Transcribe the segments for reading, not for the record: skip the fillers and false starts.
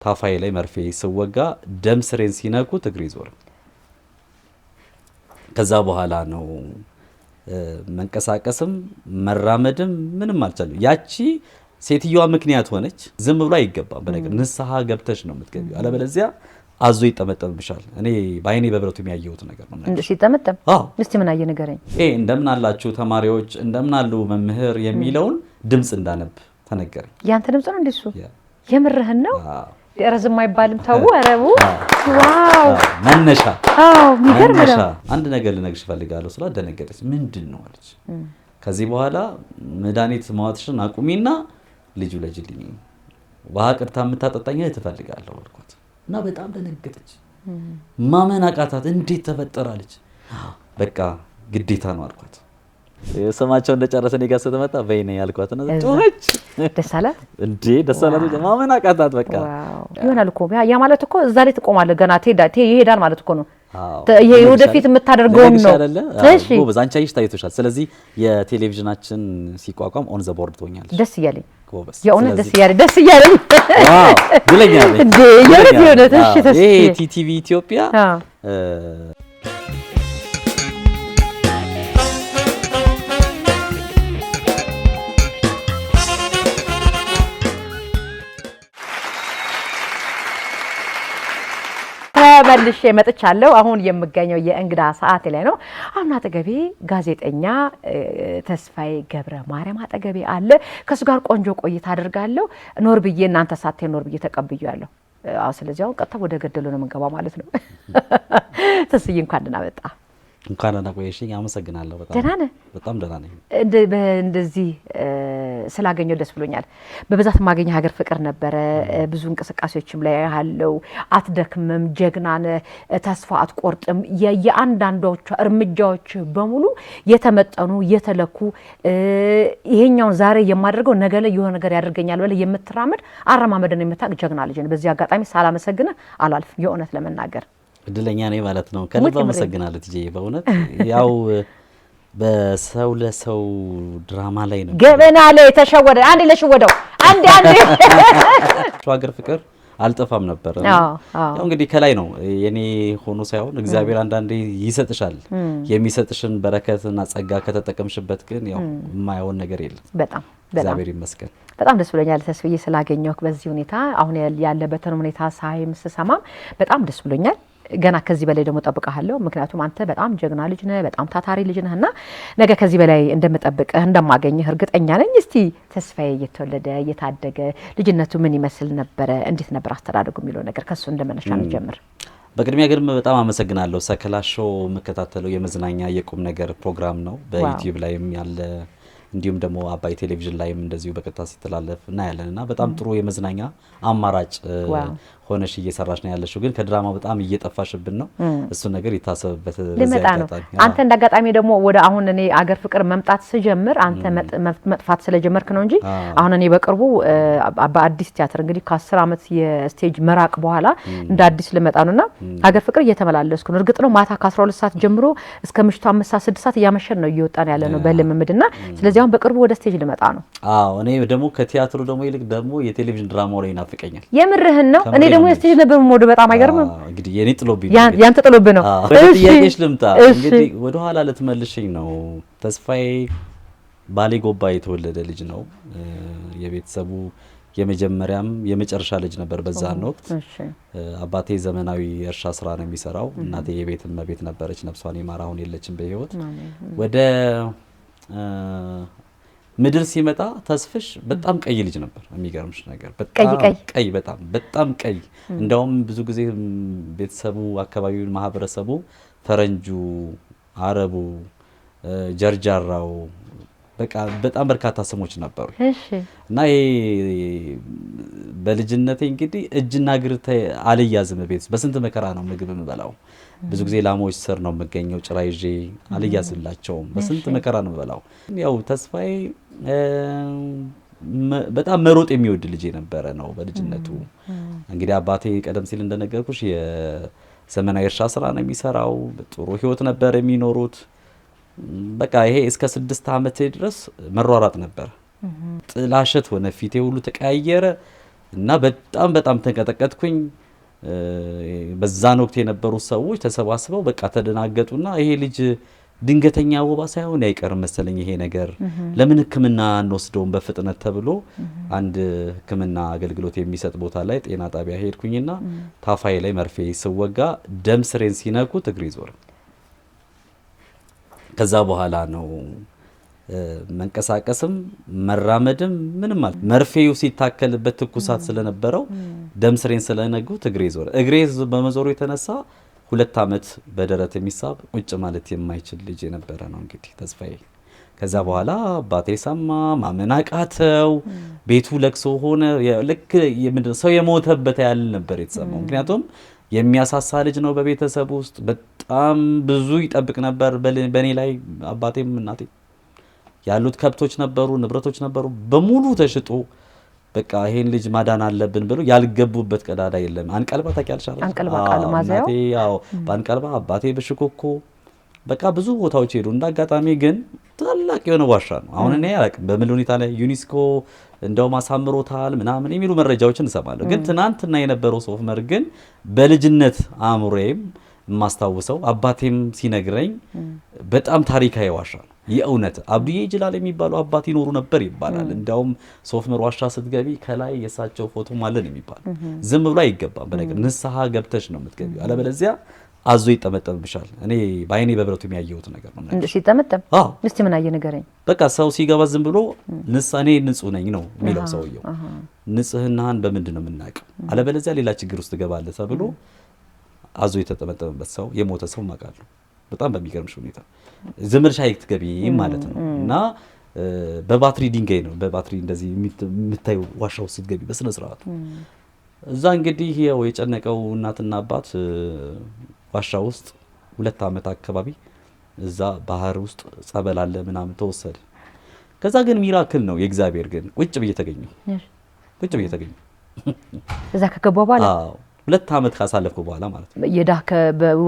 ታፋይ ላይ መርፌ ስወጋ ደም ስሬን ሲነኩት እግሬ ዞረ። ከዛ በኋላ ነው መንቀሳቀስም መራመድም ምንም አልቻለም። ያቺ ሴትዮዋ ምክንያት ሆነች። ዝም ብሎ አይገባም። በነገር ንስሐ ገብተሽ ነው የምትገቢው። አለበለዚያ አዞ ይጠመጠምብሻል። እኔ ባይኔ በብረቱ የሚያየሁት ነገር ነው። እንዴ ሲጠመጠም? እስቲ ምን አየ ነገረኝ። እንደምን አላችሁ ተማሪዎች፣ እንደምን አሉ መምህር የሚለውን ድምጽ እንዳነብ ተነገረኝ። ያንተ ድምጽ ነው እንደሱ? የምርህን ነው? ረዝም አይባልም። ተው አረቡ ዋው መነሻ የሚገርም ነው። አንድ ነገር ልነግርሽ እፈልጋለሁ ስላ ደነገጠች። ምንድነው አለች። ከዚህ በኋላ መድኃኒት ማዋጥሽን አቁሚና ልጁ ለጅልኝ ውሃ ቅርታ የምታጠጣኝ ትፈልጋለሁ አልኳት እና በጣም ደነገጠች። ማመን አቃታት። እንዴት ተፈጠራለች? በቃ ግዴታ ነው አልኳት። የሰማቸው እንደጨረሰ እኔ ጋር ስትመጣ በይኔ ያልኳት እና ጮኸች። ደስ አላት እንዴ? ደስ አላት። ማመን አቃታት። በቃ ይሆናል እኮ ያ ማለት እኮ እዛ ላይ ትቆማለህ። ገና ይሄዳል ማለት እኮ ነው። ይሄ ወደፊት የምታደርገው ነው። እሺ ጎበዝ፣ አንቺ አይሽ ታይቶሻል። ስለዚህ የቴሌቪዥናችን ሲቋቋም ኦን ዘ ቦርድ ትሆኛለሽ። ደስ እያለኝ ጎበዝ፣ የእውነት ደስ እያለኝ ዋው ይለኛል እንዴ የእውነት እሺ ተስፋ ይሄ ቲቲቪ ኢትዮጵያ መልሼ መጥቻለሁ። አሁን የምገኘው የእንግዳ ሰዓት ላይ ነው። አሁን አጠገቤ ጋዜጠኛ ተስፋዬ ገብረ ማርያም አጠገቤ አለ። ከሱ ጋር ቆንጆ ቆይታ አደርጋለሁ። ኖር ብዬ እናንተ ሳትይ ኖር ብዬ ተቀብያለሁ። ስለዚህ አሁን ቀጥታ ወደ ገደሉ ነው የምንገባው ማለት ነው። ተስዬ እንኳን ደህና መጣ። እንኳን ደህና ቆየሽኝ። አመሰግናለሁ። በጣም ደህና ነኝ። እንደዚህ ስላገኘው ደስ ብሎኛል። በብዛት ማገኘ ሀገር ፍቅር ነበረ። ብዙ እንቅስቃሴዎችም ላይ ያለው አትደክምም፣ ጀግና ነህ፣ ተስፋ አትቆርጥም። የአንዳንዶቹ እርምጃዎች በሙሉ የተመጠኑ የተለኩ ይሄኛውን ዛሬ የማደርገው ነገ ላይ የሆነ ነገር ያደርገኛል ብለህ የምትራመድ አረማመድን የምታውቅ ጀግና ልጅ ነህ። በዚህ አጋጣሚ ሳላመሰግንህ አላልፍም። የእውነት ለመናገር እድለኛ ነኝ ማለት ነው። ከልብ አመሰግናለሁ ትጄ። በእውነት ያው በሰው ለሰው ድራማ ላይ ነው ገበና ላይ ተሸወደ። አንዴ ለሽወደው አንዴ ሀገር ፍቅር አልጠፋም ነበር። ያው እንግዲህ ከላይ ነው የኔ ሆኖ ሳይሆን እግዚአብሔር አንዳንዴ ይሰጥሻል። የሚሰጥሽን በረከትና ጸጋ ከተጠቀምሽበት ግን ያው የማይሆን ነገር የለም። በጣም እግዚአብሔር ይመስገን። በጣም ደስ ብሎኛል ተስፍዬ ስላገኘሁህ በዚህ ሁኔታ። አሁን ያለበትን ሁኔታ ሳይም ስሰማም በጣም ደስ ብሎኛል። ገና ከዚህ በላይ ደግሞ ጠብቀሃለሁ። ምክንያቱም አንተ በጣም ጀግና ልጅ ነህ፣ በጣም ታታሪ ልጅ ነህና ነገ ከዚህ በላይ እንደምጠብቅህ እንደማገኝህ እርግጠኛ ነኝ። እስቲ ተስፋዬ እየተወለደ እየታደገ ልጅነቱ ምን ይመስል ነበረ? እንዴት ነበር አስተዳደጉ የሚለው ነገር ከሱ እንደመነሻ እንጀምር። በቅድሚያ ግን በጣም አመሰግናለሁ። ሰከላ ሾው የምከታተለው የመዝናኛ የቁም ነገር ፕሮግራም ነው። በዩቲዩብ ላይም ያለ እንዲሁም ደግሞ አባይ ቴሌቪዥን ላይም እንደዚሁ በቀጥታ ሲተላለፍ እናያለንና በጣም ጥሩ የመዝናኛ አማራጭ ሆነሽ እየሰራሽ ነው ያለሽው። ግን ከድራማው በጣም እየጠፋሽብን ነው። እሱ ነገር ይታሰብበት። ለመጣ ነው አንተ እንዳጋጣሚ ደግሞ ወደ አሁን እኔ አገር ፍቅር መምጣት ስጀምር አንተ መጥፋት ስለጀመርክ ነው እንጂ አሁን እኔ በቅርቡ በአዲስ ቲያትር እንግዲህ ከ10 አመት የስቴጅ መራቅ በኋላ እንደ አዲስ ልመጣ ነውና አገር ፍቅር እየተመላለስኩ ነው። እርግጥ ነው ማታ ከ12 ሰዓት ጀምሮ እስከ ምሽቱ 5 ሰዓት 6 ሰዓት እያመሸን ነው እየወጣን ያለ ነው በልምምድና ስለዚህ አሁን በቅርቡ ወደ ስቴጅ ልመጣ ነው። እኔ ደግሞ ከቲያትሩ ደግሞ ይልቅ ደግሞ የቴሌቪዥን ድራማው ላይ ይናፍቀኛል። የምርህን ነው? እኔ ደግሞ የስቴጅ ነበር ሞድ በጣም አይገርምም? እንግዲህ የኔ ጥሎብኝ ያንተ ጥሎብኝ ነው። ጥያቄሽ ልምጣ እንግዲህ ወደ ኋላ ልትመልሽኝ ነው። ተስፋዬ ባሌ ጎባ የተወለደ ልጅ ነው። የቤተሰቡ የመጀመሪያም የመጨረሻ ልጅ ነበር በዛን ወቅት። አባቴ ዘመናዊ እርሻ ስራ ነው የሚሰራው። እናቴ የቤት እመቤት ነበረች፣ ነፍሷን ይማር፣ አሁን የለችም በህይወት። ወደ ምድር ሲመጣ ተስፍሽ በጣም ቀይ ልጅ ነበር። የሚገርምሽ ነገር በጣም ቀይ በጣም ቀይ። እንደውም ብዙ ጊዜ ቤተሰቡ አካባቢውን ማህበረሰቡ ፈረንጁ፣ አረቡ፣ ጀርጃራው በቃ በጣም በርካታ ስሞች ነበሩ። እና በልጅነቴ እንግዲህ እጅና እግር አልያዝም። ቤት በስንት መከራ ነው ምግብ የምበላው። ብዙ ጊዜ ላሞች ስር ነው የምገኘው። ጭራ ይዤ አልያዝላቸውም። በስንት መከራ ነው የምበላው። ያው ተስፋዬ በጣም መሮጥ የሚወድ ልጅ የነበረ ነው በልጅነቱ። እንግዲህ አባቴ ቀደም ሲል እንደነገርኩሽ የዘመናዊ እርሻ ስራ ነው የሚሰራው። ጥሩ ህይወት ነበር የሚኖሩት። በቃ ይሄ እስከ 6 አመት ድረስ መሯሯጥ ነበር። ጥላሸት ሆነ፣ ፊቴ ሁሉ ተቀያየረ። እና በጣም ተንቀጠቀጥኩኝ። በዛን ወቅት የነበሩ ሰዎች ተሰባስበው በቃ ተደናገጡና ይሄ ልጅ ድንገተኛ ወባ ሳይሆን አይቀርም መሰለኝ ይሄ ነገር ለምን ሕክምና እንወስደውም በፍጥነት ተብሎ አንድ ሕክምና አገልግሎት የሚሰጥ ቦታ ላይ ጤና ጣቢያ ሄድኩኝና ታፋይ ላይ መርፌ ስወጋ ደም ስሬን ሲነኩት እግሬ ዞረ። ከዛ በኋላ ነው መንቀሳቀስም መራመድም ምንም ማለት መርፌው ሲታከልበት ትኩሳት ስለነበረው ደም ስሬን ስለነጉት እግሬ ዞረ። እግሬ በመዞሩ የተነሳ 2 ዓመት በደረት የሚሳብ ቁጭ ማለት የማይችል ልጅ የነበረ ነው እንግዲህ ተስፋዬ። ከዛ በኋላ አባቴ ሰማ፣ ማመን አቃተው። ቤቱ ለቅሶ ሆነ። ልክ ሰው የሞተበት ያህል ነበር የተሰማው። ምክንያቱም የሚያሳሳ ልጅ ነው። በቤተሰብ ውስጥ በጣም ብዙ ይጠብቅ ነበር በእኔ ላይ። አባቴም እናቴ ያሉት ከብቶች ነበሩ፣ ንብረቶች ነበሩ፣ በሙሉ ተሽጦ በቃ ይሄን ልጅ ማዳን አለብን ብሎ ያልገቡበት ቀዳዳ የለም። አንቀልባ ታውቂያለሽ? አንቀልባ ቃል ማዘያው እናቴ ያው በአንቀልባ አባቴ በሽኮኮ በቃ ብዙ ቦታዎች ሄዱ። እንዳጋጣሚ ግን ታላቅ የሆነ ዋሻ ነው። አሁን እኔ አላውቅም በምን ሁኔታ ላይ ዩኔስኮ እንደውም አሳምሮታል ምናምን የሚሉ መረጃዎችን እንሰማለሁ። ግን ትናንትና የነበረው ሶፍ ዑመር ግን በልጅነት አእምሮዬም የማስታውሰው አባቴም ሲነግረኝ በጣም ታሪካዊ ዋሻ ነው። የእውነት አብዱዬ ይጅላል የሚባሉ አባት ይኖሩ ነበር ይባላል። እንዲያውም ሶፍ ዑመር ዋሻ ስትገቢ ከላይ የሳቸው ፎቶ ማለን የሚባል ዝም ብሎ አይገባም። በነገር ንስሐ ገብተሽ ነው የምትገቢው፣ አለበለዚያ አዞ ይጠመጠምብሻል። እኔ በአይኔ በብረቱ የሚያየሁት ነገር ነው። እንዴ ሲጠመጠም? እስቲ ምን አየ ንገረኝ። በቃ ሰው ሲገባ ዝም ብሎ እኔ ንጹህ ነኝ ነው የሚለው ሰውየው። ንጽህናህን በምንድን ነው የምናውቀው? አለበለዚያ ሌላ ችግር ውስጥ ትገባለህ ተብሎ አዞ የተጠመጠመበት ሰው የሞተ ሰው ማውቃለሁ። በጣም በሚገርምሽ ሁኔታ ዝም ብለሽ አይትገቢ ማለት ነው። እና በባትሪ ድንጋይ ነው በባትሪ እንደዚህ የምታዩ ዋሻው ስትገቢ በስነ ስርዓቱ። እዛ እንግዲህ ያው የጨነቀው እናትና አባት ዋሻ ውስጥ 2 ዓመት አካባቢ እዛ ባህር ውስጥ ጸበል አለ ምናምን ተወሰደ። ከዛ ግን ሚራክል ነው የእግዚአብሔር ግን ቁጭ ብዬ ተገኘሁ። እዛ ከገባ በኋላ 2 ዓመት ካሳለፍኩ በኋላ ማለት ነው። የዳህ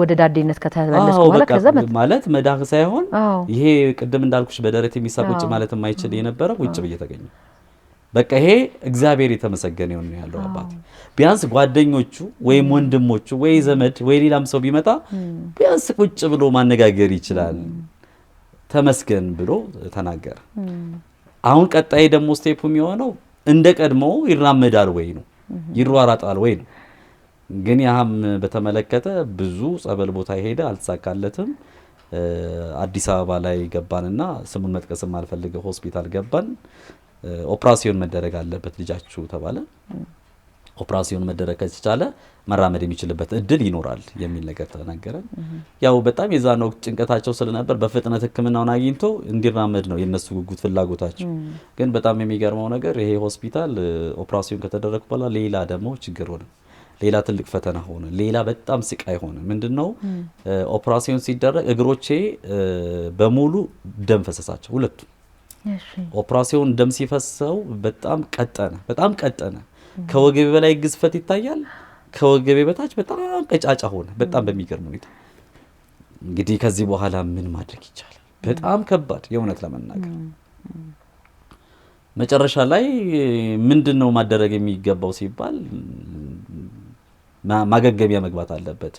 ወደ ዳዴነት ከተመለስኩ በኋላ ከዛ ማለት መዳህ ሳይሆን ይሄ ቅድም እንዳልኩሽ በደረት የሚሳብ ቁጭ ማለት የማይችል የነበረው ቁጭ ብዬ ተገኘሁ። በቃ ይሄ እግዚአብሔር የተመሰገነ ይሁን ያለው አባት። ቢያንስ ጓደኞቹ ወይም ወንድሞቹ ወይ ዘመድ ወይ ሌላም ሰው ቢመጣ ቢያንስ ቁጭ ብሎ ማነጋገር ይችላል፣ ተመስገን ብሎ ተናገረ። አሁን ቀጣይ ደግሞ ስቴፕ የሚሆነው እንደ ቀድሞ ይራመዳል ወይ ነው ይሯራጣል ወይ ነው። ግን ያም በተመለከተ ብዙ ጸበል ቦታ ሄደ፣ አልተሳካለትም። አዲስ አበባ ላይ ገባንና ስሙን መጥቀስም አልፈልገው ሆስፒታል ገባን። ኦፕራሲዮን መደረግ አለበት ልጃችሁ ተባለ። ኦፕራሲዮን መደረግ ከተቻለ መራመድ የሚችልበት እድል ይኖራል የሚል ነገር ተነገረን። ያው በጣም የዛን ወቅት ጭንቀታቸው ስለነበር በፍጥነት ሕክምናውን አግኝቶ እንዲራመድ ነው የነሱ ጉጉት ፍላጎታቸው። ግን በጣም የሚገርመው ነገር ይሄ ሆስፒታል ኦፕራሲዮን ከተደረገ በኋላ ሌላ ደግሞ ችግር ሆነ፣ ሌላ ትልቅ ፈተና ሆነ፣ ሌላ በጣም ስቃይ ሆነ። ምንድነው ኦፕራሲዮን ሲደረግ እግሮቼ በሙሉ ደም ፈሰሳቸው ሁለቱ። ኦፕራሲዮን ደም ሲፈሰው በጣም ቀጠነ። ከወገቤ በላይ ግዝፈት ይታያል፣ ከወገቤ በታች በጣም ቀጫጫ ሆነ። በጣም በሚገርም ሁኔታ እንግዲህ ከዚህ በኋላ ምን ማድረግ ይቻላል? በጣም ከባድ የእውነት ለመናገር መጨረሻ ላይ ምንድነው ማደረግ የሚገባው ሲባል ማገገሚያ መግባት አለበት።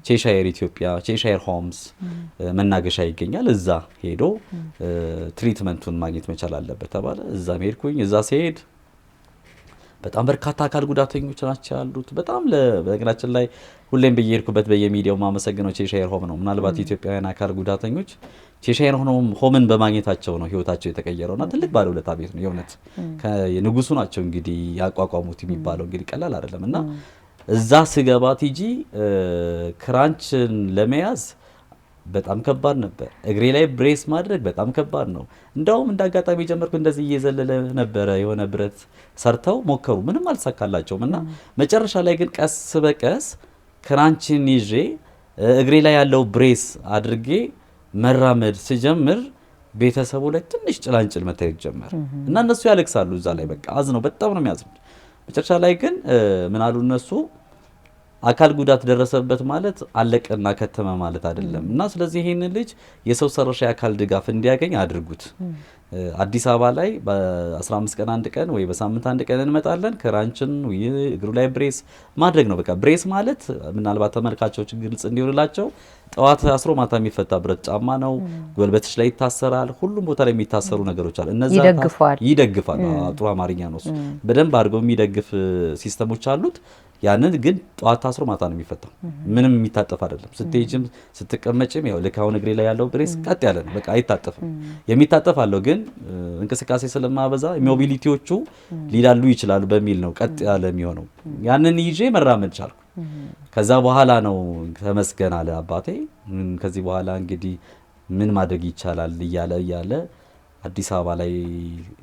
ቼሻየር ኢትዮጵያ ቼሻየር ሆምስ መናገሻ ይገኛል። እዛ ሄዶ ትሪትመንቱን ማግኘት መቻል አለበት ተባለ። እዛ ሄድኩኝ። እዛ ሲሄድ በጣም በርካታ አካል ጉዳተኞች ናቸው ያሉት። በጣም በነገራችን ላይ ሁሌም በየሄድኩበት በየሚዲያው ማመሰግነው ቼሻየር ሆም ነው። ምናልባት ኢትዮጵያውያን አካል ጉዳተኞች ቼሻየር ሆምን በማግኘታቸው ነው ህይወታቸው የተቀየረውና ትልቅ ባለውለታ ቤት ነው የእውነት። የንጉሱ ናቸው እንግዲህ ያቋቋሙት የሚባለው እንግዲህ ቀላል አይደለምና እዛ ስገባ ቲጂ ክራንችን ለመያዝ በጣም ከባድ ነበር። እግሬ ላይ ብሬስ ማድረግ በጣም ከባድ ነው። እንደውም እንዳጋጣሚ ጀመርኩ እንደዚህ እየዘለለ ነበረ። የሆነ ብረት ሰርተው ሞከሩ፣ ምንም አልተሳካላቸውም። እና መጨረሻ ላይ ግን ቀስ በቀስ ክራንችን ይዤ እግሬ ላይ ያለው ብሬስ አድርጌ መራመድ ስጀምር ቤተሰቡ ላይ ትንሽ ጭላንጭል መታየት ጀመረ እና እነሱ ያለቅሳሉ። እዛ ላይ በቃ አዝነው በጣም ነው የሚያዝኑት። መጨረሻ ላይ ግን ምን አሉ እነሱ አካል ጉዳት ደረሰበት ማለት አለቀና ከተመ ማለት አይደለም እና ስለዚህ ይሄንን ልጅ የሰው ሰራሽ አካል ድጋፍ እንዲያገኝ አድርጉት። አዲስ አበባ ላይ በ15 ቀን አንድ ቀን ወይ በሳምንት አንድ ቀን እንመጣለን። ክራንችን እግሩ ላይ ብሬስ ማድረግ ነው። በቃ ብሬስ ማለት ምናልባት ተመልካቾች ግልጽ እንዲሆንላቸው ጠዋት አስሮ ማታ የሚፈታ ብረት ጫማ ነው። ጉልበትሽ ላይ ይታሰራል። ሁሉም ቦታ ላይ የሚታሰሩ ነገሮች አሉ። እነዛ ይደግፋል። ጥሩ አማርኛ ነው እሱ። በደንብ አድርገው የሚደግፍ ሲስተሞች አሉት። ያንን ግን ጠዋት ታስሮ ማታ ነው የሚፈታው። ምንም የሚታጠፍ አይደለም። ስትሄጂም ስትቀመጭም ያው ልክ አሁን እግሬ ላይ ያለው ብሬስ ቀጥ ያለ ነው። በቃ አይታጠፍም። የሚታጠፍ አለው ግን እንቅስቃሴ ስለማበዛ ሞቢሊቲዎቹ ሊላሉ ይችላሉ በሚል ነው ቀጥ ያለ የሚሆነው። ያንን ይዤ መራመድ ቻልኩ። ከዛ በኋላ ነው ተመስገን አለ አባቴ። ከዚህ በኋላ እንግዲህ ምን ማድረግ ይቻላል እያለ አዲስ አበባ ላይ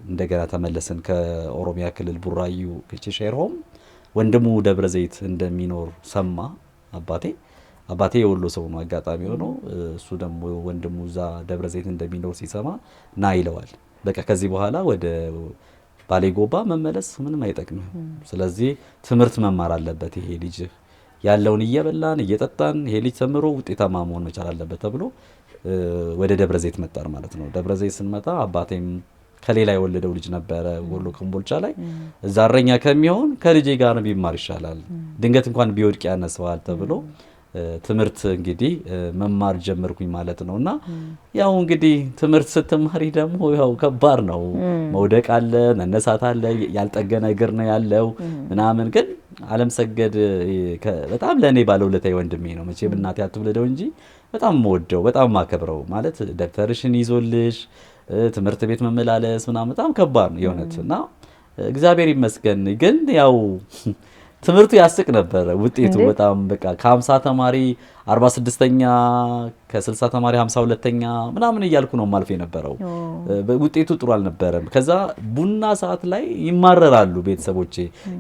እንደገና ተመለስን። ከኦሮሚያ ክልል ቡራዩ ሼር ሆም ወንድሙ ደብረ ዘይት እንደሚኖር ሰማ አባቴ የወሎ ሰው ነው አጋጣሚ ሆኖ፣ እሱ ደግሞ ወንድሙ እዛ ደብረ ዘይት እንደሚኖር ሲሰማ ና ይለዋል። በቃ ከዚህ በኋላ ወደ ባሌ ጎባ መመለስ ምንም አይጠቅምም። ስለዚህ ትምህርት መማር አለበት ይሄ ልጅ፣ ያለውን እየበላን እየጠጣን ይሄ ልጅ ተምሮ ውጤታማ መሆን መቻል አለበት ተብሎ ወደ ደብረ ዘይት መጣን ማለት ነው። ደብረ ዘይት ስንመጣ አባቴም ከሌላ የወለደው ልጅ ነበረ ወሎ ኮምቦልቻ ላይ። እዛ እረኛ ከሚሆን ከልጄ ጋር ቢማር ይሻላል፣ ድንገት እንኳን ቢወድቅ ያነሰዋል ተብሎ ትምህርት እንግዲህ መማር ጀመርኩኝ ማለት ነው። እና ያው እንግዲህ ትምህርት ስትማሪ ደግሞ ያው ከባድ ነው። መውደቅ አለ፣ መነሳት አለ፣ ያልጠገነ እግር ነው ያለው ምናምን። ግን አለምሰገድ በጣም ለእኔ ባለውለታዬ ወንድሜ ነው። መቼም እናቴ አትውለደው እንጂ በጣም የምወደው በጣም የማከብረው ማለት ደብተርሽን ይዞልሽ ትምህርት ቤት መመላለስ ምናምን በጣም ከባድ ነው የእውነት። እና እግዚአብሔር ይመስገን ግን ያው ትምህርቱ ያስቅ ነበር ውጤቱ በጣም በቃ ከ50 ተማሪ 46ኛ ከ60 ተማሪ 52ኛ ምናምን እያልኩ ነው ማልፈ የነበረው። ውጤቱ ጥሩ አልነበረም። ከዛ ቡና ሰዓት ላይ ይማረራሉ ቤተሰቦቼ።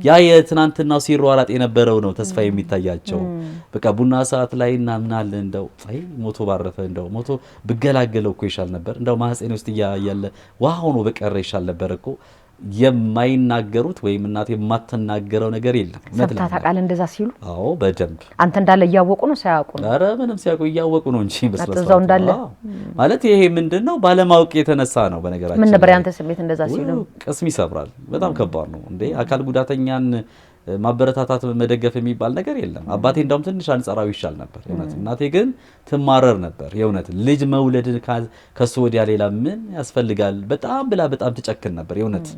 ያ የትናንትናው ሲሯራጥ የነበረው ነው ተስፋ የሚታያቸው። በቃ ቡና ሰዓት ላይ እናምናለን እንደው አይ ሞቶ ባረፈ እንደው ሞቶ ብገላገለው እኮ ይሻል ነበር፣ እንደው ማህፀኔ ውስጥ ያለ ውሃ ሆኖ በቀረ ይሻል ነበር እኮ። የማይናገሩት ወይም እናት የማትናገረው ነገር የለም። ሰምታ ታውቃለህ እንደዛ ሲሉ? አዎ በደንብ። አንተ እንዳለ እያወቁ ነው ሳያውቁ ነው? ኧረ ምንም ሲያውቁ እያወቁ ነው እንጂ በስለሰው እንዳለ ማለት ይሄ ምንድነው ባለማወቅ የተነሳ ነው። በነገራችን ምን ነበር ያንተ ስሜት እንደዛ ሲሉ? ቅስም ይሰብራል። በጣም ከባድ ነው እንዴ። አካል ጉዳተኛን ማበረታታት መደገፍ የሚባል ነገር የለም። አባቴ እንደውም ትንሽ አንጸራዊ ይሻል ነበር የእውነት። እናቴ ግን ትማረር ነበር የእውነት። ልጅ መውለድን ከሱ ወዲያ ሌላ ምን ያስፈልጋል በጣም ብላ በጣም ትጨክን ነበር የእውነት።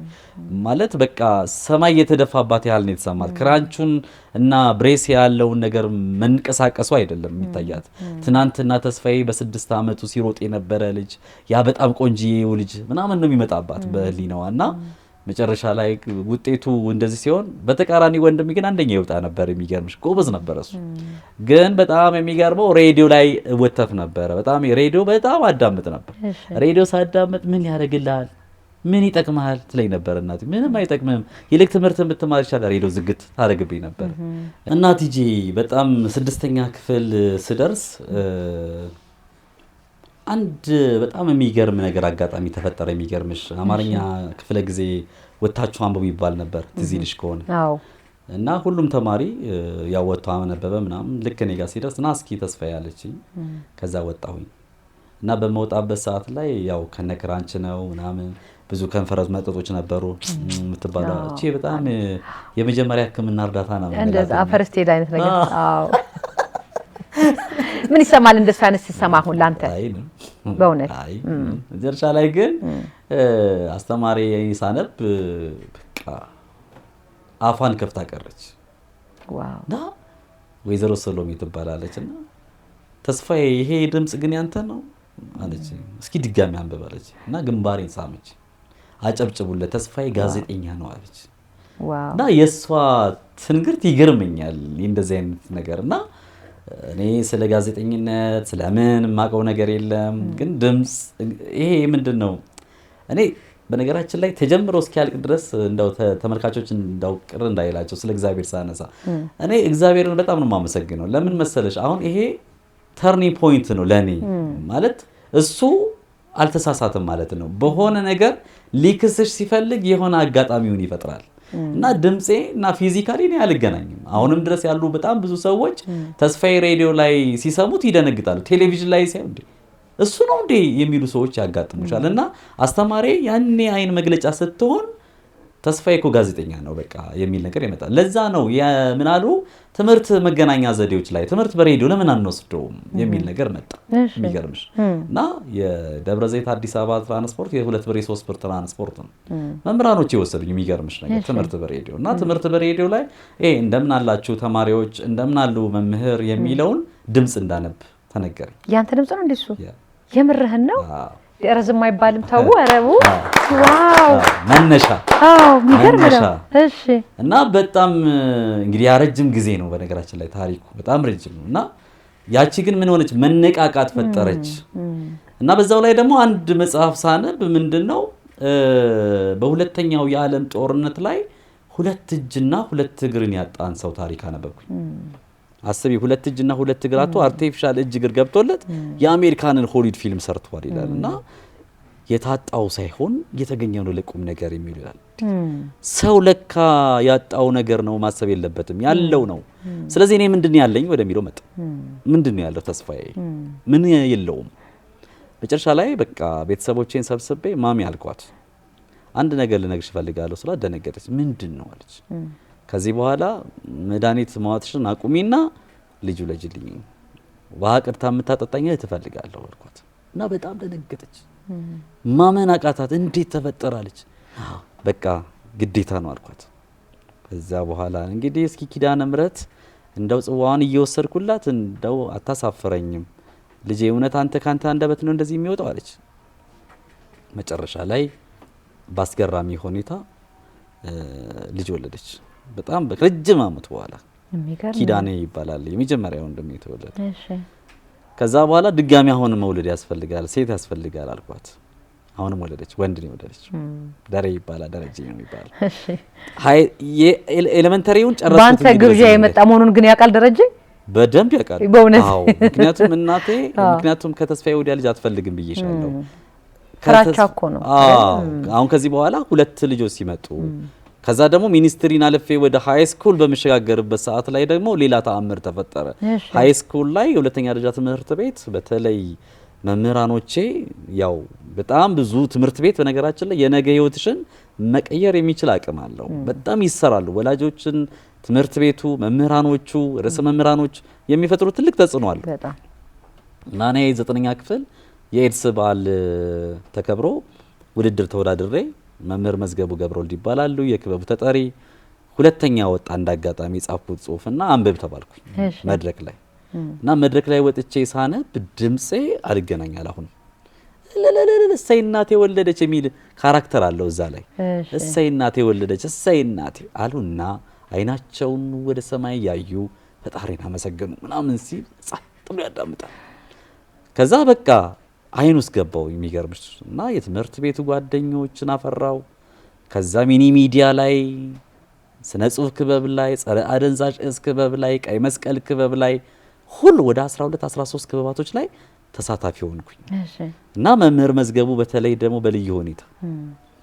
ማለት በቃ ሰማይ የተደፋባት ያህል ነው የተሰማት። ክራንቹን እና ብሬስ ያለውን ነገር መንቀሳቀሱ አይደለም የሚታያት። ትናንትና ተስፋዬ በ6 ዓመቱ ሲሮጥ የነበረ ልጅ ያ በጣም ቆንጂዬው ልጅ ምናምን ነው የሚመጣባት በህሊናዋና መጨረሻ ላይ ውጤቱ እንደዚህ ሲሆን በተቃራኒ ወንድም ግን አንደኛ ይወጣ ነበር። የሚገርምሽ ጎበዝ ነበር እሱ። ግን በጣም የሚገርመው ሬዲዮ ላይ ወተፍ ነበር። በጣም ሬዲዮ በጣም አዳምጥ ነበር። ሬዲዮ ሳዳምጥ ምን ያደርግልሃል ምን ይጠቅምሃል ትለኝ ነበር እናቴ። ምንም አይጠቅምም ይልቅ ትምህርትን ብትማር ይሻላል ሬዲዮ ዝግት ታደርግብኝ ነበር። እናትዬ በጣም 6ኛ ክፍል ስደርስ አንድ በጣም የሚገርም ነገር አጋጣሚ ተፈጠረ። የሚገርምሽ አማርኛ ክፍለ ጊዜ ወታችሁ አንብቡ ይባል ነበር ትዝ ይልሽ ከሆነ። አዎ። እና ሁሉም ተማሪ ያው ወጥቶ አነበበ ምናምን። ልክ እኔ ጋር ሲደርስ ና እስኪ ተስፋዬ ያለችኝ። ከዛ ወጣሁኝ እና በመውጣበት ሰዓት ላይ ያው ከነክራንች ነው ምናምን ብዙ ከንፈረዝ መጠጦች ነበሩ የምትባለው እቺ በጣም የመጀመሪያ ሕክምና እርዳታ ነው እንደዛ ፈርስት ኤድ አይነት ነገር። አዎ። ምን ይሰማል እንደሱ አይነት ሲሰማ አሁን ላንተ? በእውነት አይ ዘርሻ ላይ ግን አስተማሪ ሳነብ በቃ አፋን ከፍታ ቀረች። ዋው! ና ወይዘሮ ሰሎሜ ትባላለች እና ተስፋዬ ይሄ ድምጽ ግን ያንተ ነው አለች። እስኪ ድጋሚ አንብብ አለች እና ግንባሬን ሳመች። አጨብጭቡለት ተስፋዬ ጋዜጠኛ ነው አለች። ዋው! እና የሷ ትንግርት ይገርመኛል እንደዚህ አይነት ነገርና እኔ ስለ ጋዜጠኝነት ስለምን ማቀው ነገር የለም። ግን ድምጽ ይሄ ምንድነው? እኔ በነገራችን ላይ ተጀምሮ እስኪያልቅ ድረስ እንደው ተመልካቾች እንደው ቅር እንዳይላቸው ስለ እግዚአብሔር ሳነሳ እኔ እግዚአብሔርን በጣም ነው የማመሰግነው። ለምን መሰለሽ አሁን ይሄ ተርኒንግ ፖይንት ነው ለኔ። ማለት እሱ አልተሳሳተም ማለት ነው። በሆነ ነገር ሊክስሽ ሲፈልግ የሆነ አጋጣሚውን ይፈጥራል። እና ድምጼ እና ፊዚካሊ ነው ያልገናኝም። አሁንም ድረስ ያሉ በጣም ብዙ ሰዎች ተስፋዬ ሬዲዮ ላይ ሲሰሙት ይደነግጣሉ። ቴሌቪዥን ላይ ሲያዩ እሱ ነው እንዴ የሚሉ ሰዎች ያጋጥሙሻል። እና አስተማሪ ያኔ አይን መግለጫ ስትሆን ተስፋዬ እኮ ጋዜጠኛ ነው በቃ የሚል ነገር ይመጣል። ለዛ ነው ምናሉ ትምህርት መገናኛ ዘዴዎች ላይ ትምህርት በሬዲዮ ለምን አንወስደውም የሚል ነገር መጣ። የሚገርምሽ እና የደብረ ዘይት አዲስ አበባ ትራንስፖርት የ2 ብር የ3 ብር ትራንስፖርት ነው መምህራኖች የወሰዱኝ። የሚገርምሽ ነገር ትምህርት በሬዲዮ እና ትምህርት በሬዲዮ ላይ እንደምን አላችሁ ተማሪዎች እንደምን አሉ መምህር የሚለውን ድምፅ እንዳነብ ተነገረኝ። ያንተ ድምፅ ነው እንደሱ? የምርህን ነው? ረዝም አይባልም ተው። አረቡ ዋው መነሻ የሚገርም ነው። እሺ እና በጣም እንግዲህ ያረጅም ጊዜ ነው በነገራችን ላይ ታሪኩ በጣም ረጅም ነው። እና ያቺ ግን ምን ሆነች መነቃቃት ፈጠረች። እና በዛው ላይ ደግሞ አንድ መጽሐፍ ሳነብ ምንድነው በሁለተኛው የዓለም ጦርነት ላይ 2 እጅና 2 እግርን ያጣን ሰው ታሪክ አነበብኩኝ። አስቢ 2 እጅና 2 እግር አጥቶ አርቲፊሻል እጅ እግር ገብቶለት የአሜሪካንን ሆሊውድ ፊልም ሰርቷል ይላል። እና የታጣው ሳይሆን የተገኘው ነው ለቁም ነገር የሚል ይላል። ሰው ለካ ያጣው ነገር ነው ማሰብ የለበትም ያለው ነው። ስለዚህ እኔ ምንድነው ያለኝ ወደሚለው መጣ። ምንድነው ያለው ተስፋዬ ምን የለውም። መጨረሻ ላይ በቃ ቤተሰቦቼን ሰብስቤ ማሚ አልኳት አንድ ነገር ልነግርሽ እፈልጋለሁ ስላት ደነገጠች። ምንድነው አለች። ከዚህ በኋላ መድኃኒት ማዋጥሽን አቁሚና ልጁ ለጅልኝ ውሃ ቀድታ የምታጠጣኝ ትፈልጋለሁ አልኳት። እና በጣም ደነገጠች። ማመን አቃታት። እንዴት ተፈጠራለች? በቃ ግዴታ ነው አልኳት። ከዛ በኋላ እንግዲህ እስኪ ኪዳነ ምሕረት እንደው ጽዋዋን እየወሰድኩላት እንደው አታሳፍረኝም ልጄ እውነት አንተ ካንተ አንደበት ነው እንደዚህ የሚወጣው አለች። መጨረሻ ላይ ባስገራሚ ሁኔታ ልጅ ወለደች። በጣም በረጅም ዓመት በኋላ ኪዳኔ ይባላል የመጀመሪያው ወንድሜ ተወለደ። እሺ ከዛ በኋላ ድጋሚ አሁን መውለድ ያስፈልጋል ሴት ያስፈልጋል አልኳት። አሁንም ወለደች። ወንድ ነው ወለደች። ደሬ ይባላል ደረጀ ነው ይባላል። እሺ ኤሌመንተሪውን ጨረስኩት። ባንተ ግብዣ የመጣ መሆኑን ግን ያውቃል ደረጀ በደንብ ያውቃል። አዎ ምክንያቱም እናቴ ከተስፋዬ ወዲያ ልጅ አትፈልግም ብዬሻለሁ። ፍራቻ እኮ ነው። አሁን ከዚህ በኋላ 2 ልጆች ሲመጡ ከዛ ደግሞ ሚኒስትሪን አለፌ ወደ ሃይ ስኩል በመሸጋገርበት ሰዓት ላይ ደግሞ ሌላ ተአምር ተፈጠረ። ሃይ ስኩል ላይ የሁለተኛ ደረጃ ትምህርት ቤት በተለይ መምህራኖቼ ያው በጣም ብዙ ትምህርት ቤት በነገራችን ላይ የነገ ህይወትሽን መቀየር የሚችል አቅም አለው። በጣም ይሰራሉ። ወላጆችን፣ ትምህርት ቤቱ፣ መምህራኖቹ፣ ርዕሰ መምህራኖች የሚፈጥሩ ትልቅ ተጽዕኖ አለ። በጣም እና እኔ 9ኛ ክፍል የኤድስ በዓል ተከብሮ ውድድር ተወዳድሬ መምህር መዝገቡ ገብረወልድ ይባላሉ የክበቡ ተጠሪ ሁለተኛ ወጣ እንዳጋጣሚ የጻፍኩት ጽሁፍና አንብብ ተባልኩኝ መድረክ ላይ እና መድረክ ላይ ወጥቼ ሳነብ ድምጼ አልገናኛል። አሁን እሰይ እናቴ ወለደች የሚል ካራክተር አለው እዛ ላይ። እሰይ እናቴ ወለደች እሰይ እናቴ አሉና አይናቸውን ወደ ሰማይ ያዩ ፈጣሪን አመሰገኑ ምናምን ሲል ጸጥ ብሎ ያዳምጣል። ከዛ በቃ አይን ውስጥ ገባው የሚገርምሽ እና የትምህርት ቤቱ ጓደኞችን አፈራው። ከዛ ሚኒ ሚዲያ ላይ ስነ ጽሁፍ ክበብ ላይ ጸረ አደንዛዥ እጽ ክበብ ላይ ቀይ መስቀል ክበብ ላይ ሁሉ ወደ 12 13 ክበባቶች ላይ ተሳታፊ ሆንኩኝ። እና መምህር መዝገቡ በተለይ ደግሞ በልዩ ሁኔታ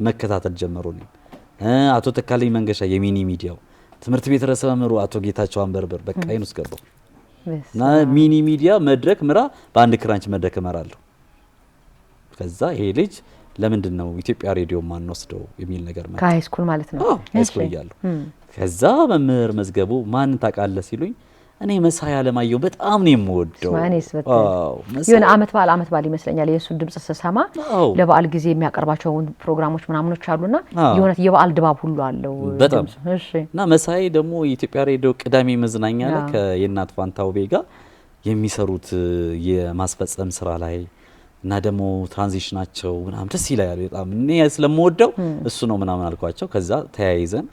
መከታተል ጀመሩ። አቶ ተካልኝ መንገሻ የሚኒ ሚዲያው ትምህርት ቤት ርዕሰ መምህሩ አቶ ጌታቸው አንበርበር በቃ አይን ውስጥ ገባው እና ሚኒ ሚዲያ መድረክ ምራ በአንድ ክራንች መድረክ እመራለሁ። ከዛ ይሄ ልጅ ለምንድን ነው ኢትዮጵያ ሬዲዮ ማን ወስደው የሚል ነገር ማለት ከሃይ ስኩል ማለት ነው። ሃይ ስኩል እያለሁ ከዛ መምህር መዝገቡ ማን ታውቃለህ ሲሉኝ እኔ መሳይ አለማየሁ በጣም ነው የምወደው። የሆነ አመት በዓል ይመስለኛል የሱ ድምጽ ስሰማ ለበዓል ጊዜ የሚያቀርባቸው ፕሮግራሞች ምናምኖች አሉና የሆነ የበዓል ድባብ ሁሉ አለው በጣም። እና መሳይ ደግሞ የኢትዮጵያ ሬዲዮ ቅዳሜ መዝናኛ ላይ ከየናት ፋንታው ቤጋ የሚሰሩት የማስፈጸም ስራ ላይ እና ደግሞ ትራንዚሽናቸው ምናምን ደስ ይላል በጣም እኔ ስለምወደው እሱ ነው ምናምን አልኳቸው። ከዛ ተያይዘን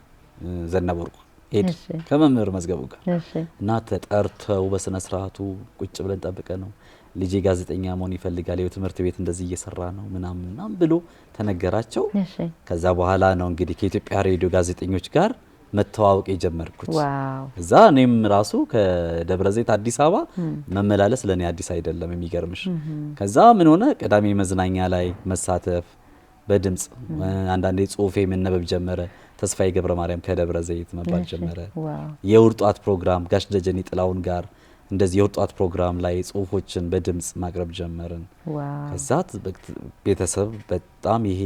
ዘነበርኩ ሄድ ከመምህር መዝገቡ ጋር እና ተጠርተው በስነ ስርዓቱ ቁጭ ብለን ጠብቀ ነው ልጄ ጋዜጠኛ መሆን ይፈልጋል የትምህርት ቤት እንደዚህ እየሰራ ነው ምናምን ብሎ ተነገራቸው። ከዛ በኋላ ነው እንግዲህ ከኢትዮጵያ ሬዲዮ ጋዜጠኞች ጋር መተዋወቅ የጀመርኩት። እዛ እኔም ራሱ ከደብረ ዘይት አዲስ አበባ መመላለስ ለኔ አዲስ አይደለም የሚገርምሽ። ከዛ ምን ሆነ ቅዳሜ መዝናኛ ላይ መሳተፍ በድምጽ አንዳንዴ ጽሁፌ መነበብ ጀመረ። ተስፋዬ ገብረ ማርያም ከደብረ ዘይት መባል ጀመረ። የውርጧት ፕሮግራም ጋሽ ደጀኔ ጥላውን ጋር እንደዚህ የወጣት ፕሮግራም ላይ ጽሁፎችን በድምጽ ማቅረብ ጀመርን። ከዛት ቤተሰብ በጣም ይሄ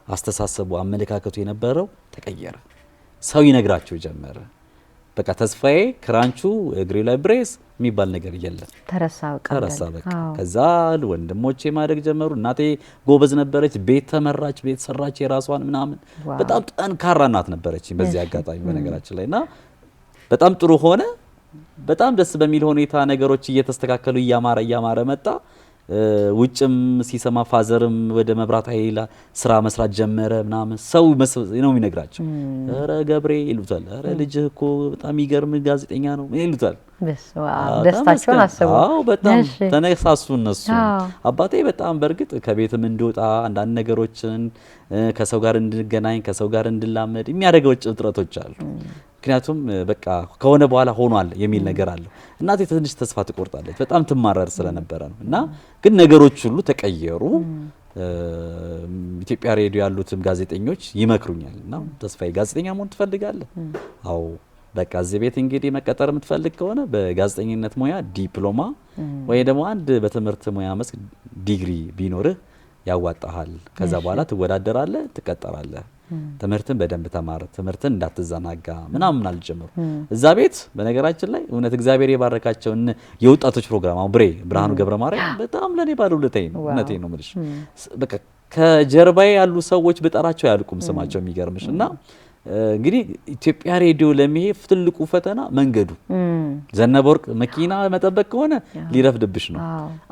አስተሳሰቡ አመለካከቱ የነበረው ተቀየረ። ሰው ይነግራቸው ጀመረ። በቃ ተስፋዬ ክራንቹ እግሬ ላይ ብሬስ የሚባል ነገር የለም፣ ተረሳ በቃ። ከዛ ወንድሞቼ ማደግ ጀመሩ። እናቴ ጎበዝ ነበረች፣ ቤት ተመራች፣ ቤት ሰራች የራሷን ምናምን። በጣም ጠንካራ እናት ነበረች በዚህ አጋጣሚ በነገራችን ላይ እና በጣም ጥሩ ሆነ። በጣም ደስ በሚል ሁኔታ ነገሮች እየተስተካከሉ እያማረ መጣ። ውጭም ሲሰማ ፋዘርም ወደ መብራት ኃይል ስራ መስራት ጀመረ ምናምን። ሰው ነው የሚነግራቸው፣ ኧረ ገብሬ ይሉታል፣ ኧረ ልጅህ እኮ በጣም ይገርም ጋዜጠኛ ነው ይሉታል። ደስታቸውን አሰቡ። በጣም ተነሳሱ እነሱ። አባቴ በጣም በእርግጥ ከቤትም እንድወጣ አንዳንድ ነገሮችን ከሰው ጋር እንድገናኝ ከሰው ጋር እንድላመድ የሚያደርገው ጥረቶች አሉ። ምክንያቱም በቃ ከሆነ በኋላ ሆኗል የሚል ነገር አለው። እናቴ ትንሽ ተስፋ ትቆርጣለች፣ በጣም ትማረር ስለነበረ ነው። እና ግን ነገሮች ሁሉ ተቀየሩ። ኢትዮጵያ ሬዲዮ ያሉትም ጋዜጠኞች ይመክሩኛል እና ተስፋዬ ጋዜጠኛ መሆን ትፈልጋለህ? አዎ በቃ እዚህ ቤት እንግዲህ መቀጠር የምትፈልግ ከሆነ በጋዜጠኝነት ሙያ ዲፕሎማ ወይ ደግሞ አንድ በትምህርት ሙያ መስክ ዲግሪ ቢኖርህ ያዋጣሃል። ከዛ በኋላ ትወዳደራለህ፣ ትቀጠራለህ። ትምህርትን በደንብ ተማር፣ ትምህርትን እንዳትዘናጋ ምናምን አልጀመሩ። እዛ ቤት በነገራችን ላይ እውነት እግዚአብሔር የባረካቸው የወጣቶች ፕሮግራም አሁን ብርሃኑ ገብረ ማርያም በጣም ለኔ ባለውለታዬ ነው። እውነቴን ነው የምልሽ። በቃ ከጀርባዬ ያሉ ሰዎች ብጠራቸው ያልቁም ስማቸው የሚገርምሽ። እና እንግዲህ ኢትዮጵያ ሬዲዮ ለመሄድ ትልቁ ፈተና መንገዱ ዘነበወርቅ መኪና መጠበቅ ከሆነ ሊረፍድብሽ ነው።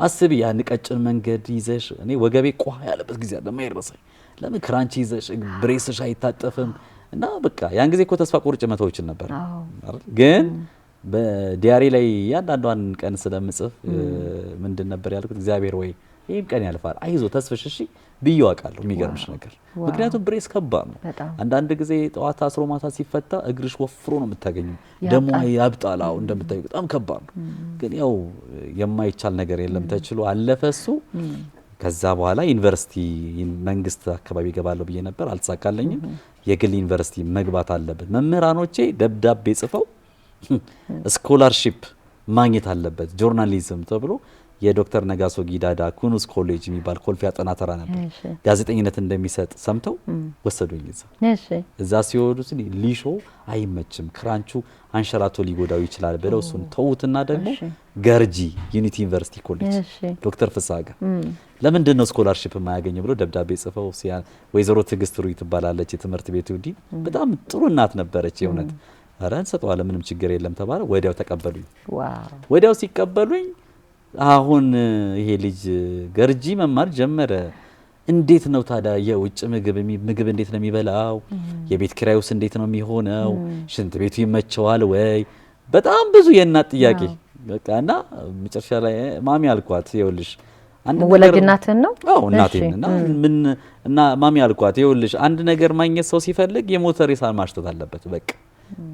አስቢ ያን ቀጭን መንገድ ይዘሽ እኔ ወገቤ ቋ ያለበት ጊዜ አለ የማይረሳኝ። ለምን ክራንች ይዘሽ ብሬስሽ አይታጠፍም እና በቃ ያን ጊዜ እኮ ተስፋ ቆርጬ መተውችን ነበር። ግን በዲያሪ ላይ ያንዳንዷን ቀን ስለምጽፍ ምንድን ነበር ያልኩት፣ እግዚአብሔር ወይ ይህም ቀን ያልፋል አይዞ ተስፍሽ እሺ ብዬው አውቃለሁ። የሚገርምሽ ነገር ምክንያቱም ብሬስ ከባድ ነው። አንዳንድ ጊዜ ጠዋት አስሮ ማታ ሲፈታ እግርሽ ወፍሮ ነው የምታገኘው፣ ደግሞ ያብጣል። አሁን እንደምታዩ በጣም ከባድ ነው። ግን ያው የማይቻል ነገር የለም፣ ተችሎ አለፈ እሱ። ከዛ በኋላ ዩኒቨርሲቲ መንግስት አካባቢ ገባለሁ ብዬ ነበር፣ አልተሳካለኝም። የግል ዩኒቨርሲቲ መግባት አለበት መምህራኖቼ ደብዳቤ ጽፈው ስኮላርሺፕ ማግኘት አለበት ጆርናሊዝም ተብሎ የዶክተር ነጋሶ ጊዳዳ ኩኑስ ኮሌጅ የሚባል ኮልፌ አጠና ተራ ነበር ጋዜጠኝነት እንደሚሰጥ ሰምተው ወሰዱኝ። እዛ ሲወዱት ሊሾ አይመችም፣ ክራንቹ አንሸራቶ ሊጎዳው ይችላል ብለው እሱን ተውትና ደግሞ ገርጂ ዩኒቲ ዩኒቨርሲቲ ኮሌጅ ዶክተር ፍስሐ ጋር ለምንድን ነው ስኮላርሺፕ የማያገኘው ብሎ ደብዳቤ ጽፈው ወይዘሮ ትዕግስት ሩይ ትባላለች የትምህርት ቤቱ ዲን፣ በጣም ጥሩ እናት ነበረች የእውነት። ኧረ እንሰጠዋለን ምንም ችግር የለም ተባለ። ወዲያው ተቀበሉኝ። ወዲያው ሲቀበሉኝ አሁን ይሄ ልጅ ገርጂ መማር ጀመረ። እንዴት ነው ታዲያ የውጭ ምግብ እንዴት ነው የሚበላው? የቤት ኪራዩስ እንዴት ነው የሚሆነው? ሽንት ቤቱ ይመቸዋል ወይ? በጣም ብዙ የእናት ጥያቄ በቃ። እና መጨረሻ ላይ ማሚ አልኳት ይኸውልሽ አንድ ነገር ወላጅናትን ነው? አዎ እናቴን እና ማሚ አልኳት ይኸውልሽ አንድ ነገር ማግኘት ሰው ሲፈልግ የሞተር ሬሳ ማሽተት አለበት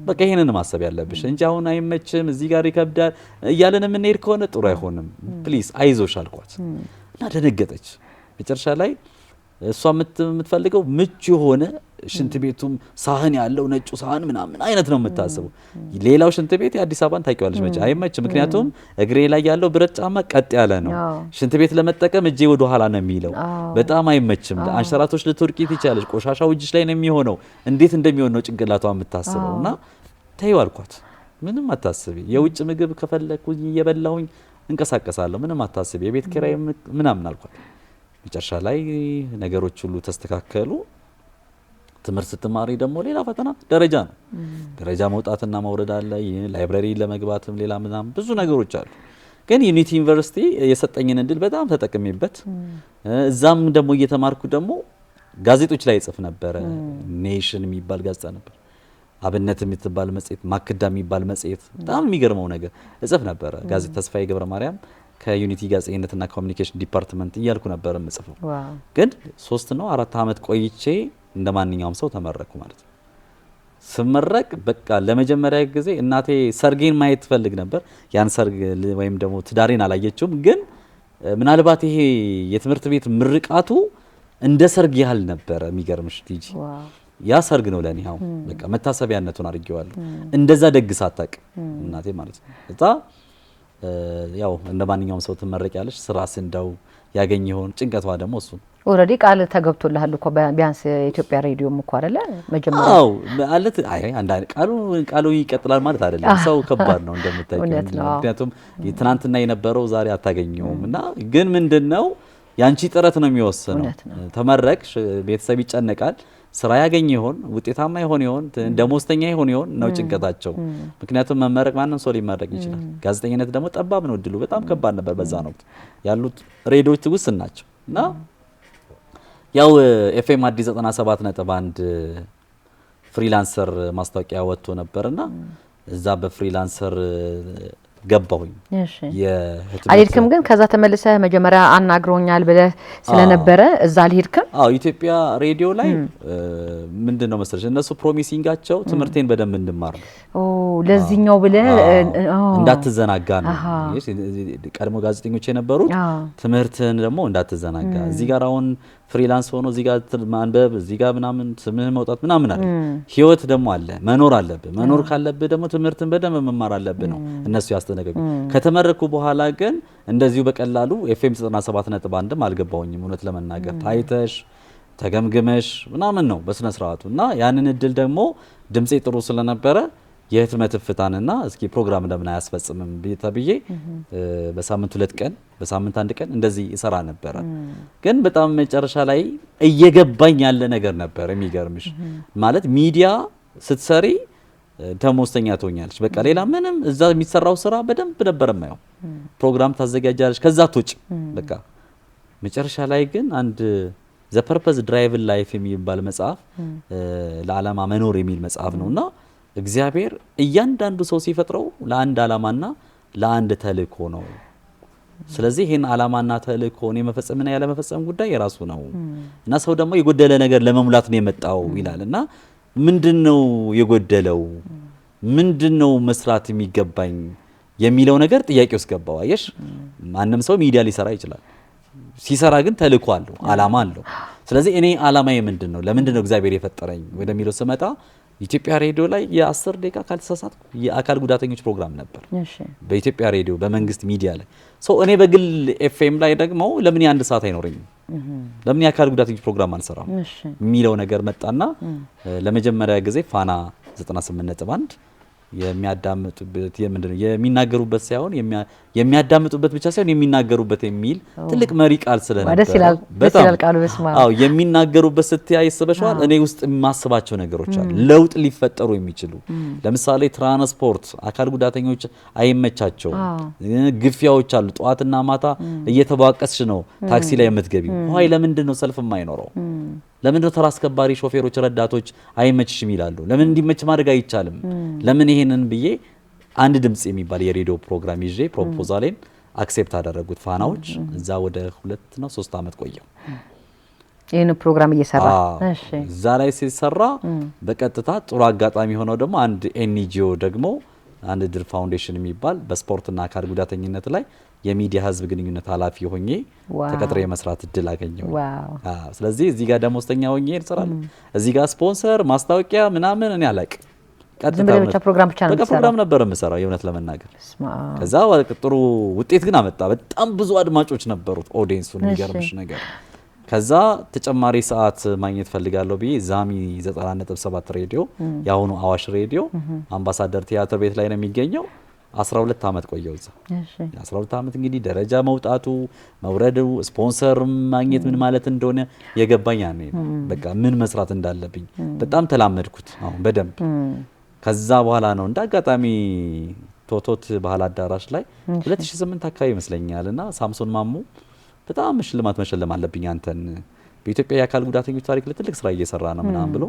በቃ ይሄንን ማሰብ ያለብሽ እንጂ አሁን አይመችም እዚህ ጋር ይከብዳል እያለን የምንሄድ ከሆነ ጥሩ አይሆንም፣ ፕሊዝ አይዞሽ አልኳት። እና ደነገጠች። መጨረሻ ላይ እሷ የምትፈልገው ምቹ የሆነ ሽንት ቤቱም ሳህን ያለው ነጩ ሳህን ምናምን አይነት ነው የምታስበው። ሌላው ሽንት ቤት የአዲስ አበባን ታውቂዋለሽ መቼ አይመችም፣ ምክንያቱም እግሬ ላይ ያለው ብረት ጫማ ቀጥ ያለ ነው። ሽንት ቤት ለመጠቀም እጄ ወደ ኋላ ነው የሚለው፣ በጣም አይመችም። አንሸራቶች ልትወድቂ ትችያለሽ፣ ቆሻሻው እጅሽ ላይ ነው የሚሆነው። እንዴት እንደሚሆን ነው ጭንቅላቷ የምታስበው። እና ተይው አልኳት፣ ምንም አታስቢ፣ የውጭ ምግብ ከፈለኩኝ እየበላሁኝ እንቀሳቀሳለሁ፣ ምንም አታስቢ፣ የቤት ኪራይ ምናምን አልኳት። መጨረሻ ላይ ነገሮች ሁሉ ተስተካከሉ። ትምህርት ስትማሪ ደግሞ ሌላ ፈተና ደረጃ ነው። ደረጃ መውጣትና መውረድ አለ። ላይብራሪ ለመግባትም ሌላ ምናምን ብዙ ነገሮች አሉ። ግን ዩኒቲ ዩኒቨርሲቲ የሰጠኝን እድል በጣም ተጠቅሜበት እዛም ደግሞ እየተማርኩ ደግሞ ጋዜጦች ላይ ጽፍ ነበረ። ኔሽን የሚባል ጋዜጣ ነበር፣ አብነት የምትባል መጽሔት፣ ማክዳ የሚባል መጽሔት። በጣም የሚገርመው ነገር እጽፍ ነበረ። ጋዜጣ ተስፋዬ ገብረ ማርያም ከዩኒቲ ጋዜጠኝነትና ኮሚኒኬሽን ዲፓርትመንት እያልኩ ነበር የምጽፈው። ግን 3 ነው 4 አመት ቆይቼ እንደ ማንኛውም ሰው ተመረኩ ማለት ነው። ስመረቅ በቃ ለመጀመሪያ ጊዜ እናቴ ሰርጌን ማየት ትፈልግ ነበር። ያን ሰርግ ወይም ደግሞ ትዳሬን አላየችውም። ግን ምናልባት ይሄ የትምህርት ቤት ምርቃቱ እንደ ሰርግ ያህል ነበረ። የሚገርምሽ ቲጂ ያ ሰርግ ነው ለኔ። አሁን በቃ መታሰቢያነቱን አድርጌዋለሁ። እንደዛ ደግስ አታውቅም እናቴ ማለት ነው። እዛ ያው እንደማንኛውም ሰው ትመረቂያለሽ። ስራስ እንደው ያገኘውን ጭንቀቷ ደግሞ እሱ ኦልሬዲ ቃል ተገብቶልሃል እኮ ቢያንስ የኢትዮጵያ ሬዲዮም እኮ አይደለ መጀመሪያ። አዎ ማለት አንድ ቃሉ ይቀጥላል ማለት አይደለም። ሰው ከባድ ነው እንደምታውቂው። ምክንያቱም ትናንትና የነበረው ዛሬ አታገኘውም እና ግን ምንድነው ያንቺ ጥረት ነው የሚወስነው። ተመረቅሽ፣ ቤተሰብ ይጨነቃል፣ ስራ ያገኝ ይሆን፣ ውጤታማ ይሆን፣ ደሞዝተኛ ይሆን ነው ጭንቀታቸው። ምክንያቱም መመረቅ ማንም ሰው ሊመረቅ ይችላል። ጋዜጠኝነት ደግሞ ጠባብ ነው እድሉ፣ በጣም ከባድ ነበር በዛ ነው ያሉት ሬዲዮዎች ውስን ናቸው እና ያው ኤፍኤም አዲስ 97.1 ፍሪላንሰር ማስታወቂያ ወጥቶ ነበርና እዛ በፍሪላንሰር ገባሁኝ። እሺ አልሄድክም ግን ከዛ ተመልሰህ መጀመሪያ አናግሮኛል ብለህ ስለነበረ እዛ አልሄድክም? አዎ ኢትዮጵያ ሬዲዮ ላይ ምንድነው መሰለሽ እነሱ ፕሮሚሲንጋቸው ትምህርቴን በደንብ እንድማር ነው። ለዚህኛው ብለህ እንዳትዘናጋ ነው። ቀድሞ ጋዜጠኞች የነበሩት ትምህርትን ደግሞ እንዳትዘናጋ እዚህ ጋር አሁን ፍሪላንስ ሆኖ እዚህ ጋር ማንበብ እዚህ ጋር ምናምን ስምህ መውጣት ምናምን አለ። ህይወት ደግሞ አለ፣ መኖር አለብህ። መኖር ካለብህ ደግሞ ትምህርትን በደንብ መማር አለብህ ነው እነሱ ያስተነገሩ። ከተመረኩ በኋላ ግን እንደዚሁ በቀላሉ ኤፍኤም 97.1 አልገባሁኝም እውነት ለመናገር ታይተሽ ተገምግመሽ ምናምን ነው በስነ ስርዓቱ እና ያንን እድል ደግሞ ድምጼ ጥሩ ስለነበረ የህትመት ፍታንና እስኪ ፕሮግራም ለምን አያስፈጽምም ተብዬ በሳምንት 2 ቀን በሳምንት 1 ቀን እንደዚህ ይሰራ ነበር። ግን በጣም መጨረሻ ላይ እየገባኝ ያለ ነገር ነበር የሚገርምሽ ማለት ሚዲያ ስትሰሪ ደሞዝተኛ ትሆኛለሽ። በቃ ሌላ ምንም እዛ የሚሰራው ስራ በደንብ ነበር የማየው። ፕሮግራም ታዘጋጃለሽ ከዛ ትውጭ በቃ መጨረሻ ላይ ግን አንድ ዘ ፐርፐዝ ድራይቭ ላይፍ የሚባል መጽሐፍ ለዓላማ መኖር የሚል መጽሐፍ ነውና እግዚአብሔር እያንዳንዱ ሰው ሲፈጥረው ለአንድ ዓላማና ለአንድ ተልእኮ ነው። ስለዚህ ይሄን ዓላማና ተልእኮን የመፈጸምና ያለ መፈጸም ጉዳይ የራሱ ነው እና ሰው ደግሞ የጎደለ ነገር ለመሙላት ነው የመጣው ይላልና ምንድነው የጎደለው ምንድነው መስራት የሚገባኝ የሚለው ነገር ጥያቄ ውስጥ ገባው። አየሽ ማንም ሰው ሚዲያ ሊሰራ ይችላል። ሲሰራ ግን ተልእኮ አለው፣ ዓላማ አለው። ስለዚህ እኔ ዓላማዬ ምንድነው ለምንድነው እግዚአብሔር የፈጠረኝ ወደሚለው ስመጣ ኢትዮጵያ ሬዲዮ ላይ የ10 ደቂቃ ካልተሳሳትኩ የአካል ጉዳተኞች ፕሮግራም ነበር በኢትዮጵያ ሬዲዮ በመንግስት ሚዲያ ላይ። እኔ በግል ኤፍኤም ላይ ደግሞ ለምን የ1 ሰዓት አይኖረኝም ለምን የአካል ጉዳተኞች ፕሮግራም አልሰራም የሚለው ነገር መጣና ለመጀመሪያ ጊዜ ፋና 98.1 የሚያዳምጡበት ምንድነው የሚናገሩበት ሳይሆን የሚያዳምጡበት ብቻ ሳይሆን የሚናገሩበት የሚል ትልቅ መሪ ቃል ስለነበር ደስ ይላል ቃሉ በስማ የሚናገሩበት ስትያይ ይስበሻል። እኔ ውስጥ የማስባቸው ነገሮች አሉ ለውጥ ሊፈጠሩ የሚችሉ ለምሳሌ ትራንስፖርት አካል ጉዳተኞች አይመቻቸው ግፊያዎች አሉ። ጧትና ማታ እየተባቀስሽ ነው ታክሲ ላይ የምትገቢው ወይ ለምንድን ነው ሰልፍ የማይኖረው? ለምን ተራ አስከባሪ ሾፌሮች ረዳቶች አይመችሽም ይላሉ? ለምን እንዲመች ማድረግ አይቻልም? ለምን ይሄንን ብዬ አንድ ድምጽ የሚባል የሬዲዮ ፕሮግራም ይዤ ፕሮፖዛሌን አክሴፕት አደረጉት ፋናዎች። እዛ ወደ 2 ነው 3 አመት ቆየው ይሄን ፕሮግራም እየሰራ እሺ እዛ ላይ ሲሰራ በቀጥታ ጥሩ አጋጣሚ ሆነው ደግሞ አንድ ኤንጂኦ ደግሞ አንድ ድር ፋውንዴሽን የሚባል በስፖርትና አካል ጉዳተኝነት ላይ የሚዲያ ህዝብ ግንኙነት ኃላፊ ሆኜ ተቀጥሬ መስራት እድል አገኘው። ስለዚህ እዚህ ጋር ደሞዝተኛ ሆኜ እሰራለሁ። እዚህ ጋር ስፖንሰር ማስታወቂያ ምናምን እኔ አላቅ ቀጥታ ፕሮግራም ብቻ ነው ፕሮግራም ነበር የምሰራው የእውነት ለመናገር። ከዛ ጥሩ ውጤት ግን አመጣ። በጣም ብዙ አድማጮች ነበሩት ኦዲየንሱን የሚገርምሽ ነገር። ከዛ ተጨማሪ ሰዓት ማግኘት ፈልጋለሁ ብዬ ዛሚ 90.7 ሬዲዮ ያሁኑ አዋሽ ሬዲዮ አምባሳደር ቲያትር ቤት ላይ ነው የሚገኘው 12 አመት ቆየው እዛ። 12 አመት እንግዲህ ደረጃ መውጣቱ መውረዱ ስፖንሰር ማግኘት ምን ማለት እንደሆነ የገባኝ ያኔ በቃ ምን መስራት እንዳለብኝ በጣም ተላመድኩት አሁን በደንብ። ከዛ በኋላ ነው እንዳጋጣሚ ቶቶት ባህል አዳራሽ ላይ 2008 አካባቢ ይመስለኛልና ሳምሶን ማሙ በጣም ሽልማት መሸለም አለብኝ አንተን በኢትዮጵያ የአካል ጉዳተኞች ታሪክ ላይ ትልቅ ስራ እየሰራ ነው ምናምን ብሎ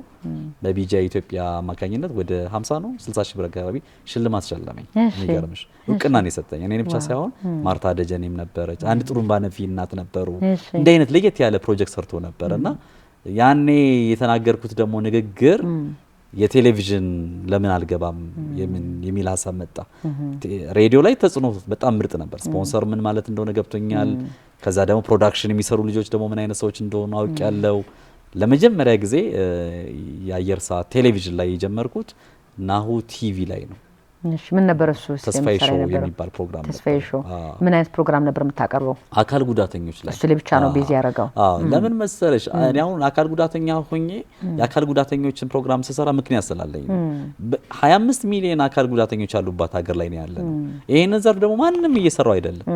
በቢጃ ኢትዮጵያ አማካኝነት ወደ 50 ነው 60 ሺህ ብር አካባቢ ሽልማት ሸለመኝ። የሚገርምሽ እውቅና ነው የሰጠኝ። እኔ ብቻ ሳይሆን ማርታ ደጀኔም ነበረች፣ አንድ ጥሩምባ ነፊ እናት ነበሩ። እንደ አይነት ለየት ያለ ፕሮጀክት ሰርቶ ነበርና ያኔ የተናገርኩት ደግሞ ንግግር የቴሌቪዥን ለምን አልገባም የሚል ሀሳብ መጣ። ሬዲዮ ላይ ተጽዕኖ በጣም ምርጥ ነበር። ስፖንሰር ምን ማለት እንደሆነ ገብቶኛል። ከዛ ደግሞ ፕሮዳክሽን የሚሰሩ ልጆች ደግሞ ምን አይነት ሰዎች እንደሆኑ አውቄያለሁ። ለመጀመሪያ ጊዜ የአየር ሰዓት ቴሌቪዥን ላይ የጀመርኩት ናሁ ቲቪ ላይ ነው። እሺ ምን ነበር እሱ? ተስፋዬ ሾው የሚባል ፕሮግራም ነበር። ተስፋዬ ሾው ምን አይነት ፕሮግራም ነበር የምታቀርበው? አካል ጉዳተኞች ላይ እሱ ላይ ብቻ ነው ቢዚ ያደረገው? ለምን መሰለሽ እኔ አሁን አካል ጉዳተኛ ሆኜ የአካል ጉዳተኞችን ፕሮግራም ስሰራ ምክንያት ስላለኝ 25 ሚሊዮን አካል ጉዳተኞች ያሉባት ሀገር ላይ ነው ያለነው። ይሄን ዘርፍ ደግሞ ማንም እየሰራው አይደለም።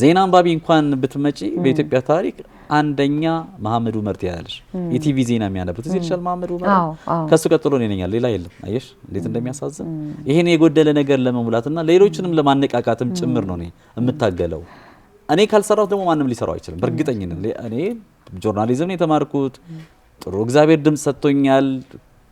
ዜና አንባቢ እንኳን ብትመጪ በኢትዮጵያ ታሪክ አንደኛ መሐመድ ኡመር ትያለሽ። ኢቲቪ ዜና የሚያነቡት እዚህ ይችላል መሐመድ ኡመር ከሱ ቀጥሎ ነው የኛል ሌላ የለም። አየሽ እንዴት እንደሚያሳዝን። ይሄን የጎደለ ነገር ለመሙላትና ሌሎችንም ለማነቃቃትም ጭምር ነው እኔ የምታገለው። እኔ ካልሰራሁት ደግሞ ማንም ሊሰራው አይችልም። በእርግጠኝነት እኔ ጆርናሊዝም ነው የተማርኩት። ጥሩ እግዚአብሔር ድምጽ ሰጥቶኛል።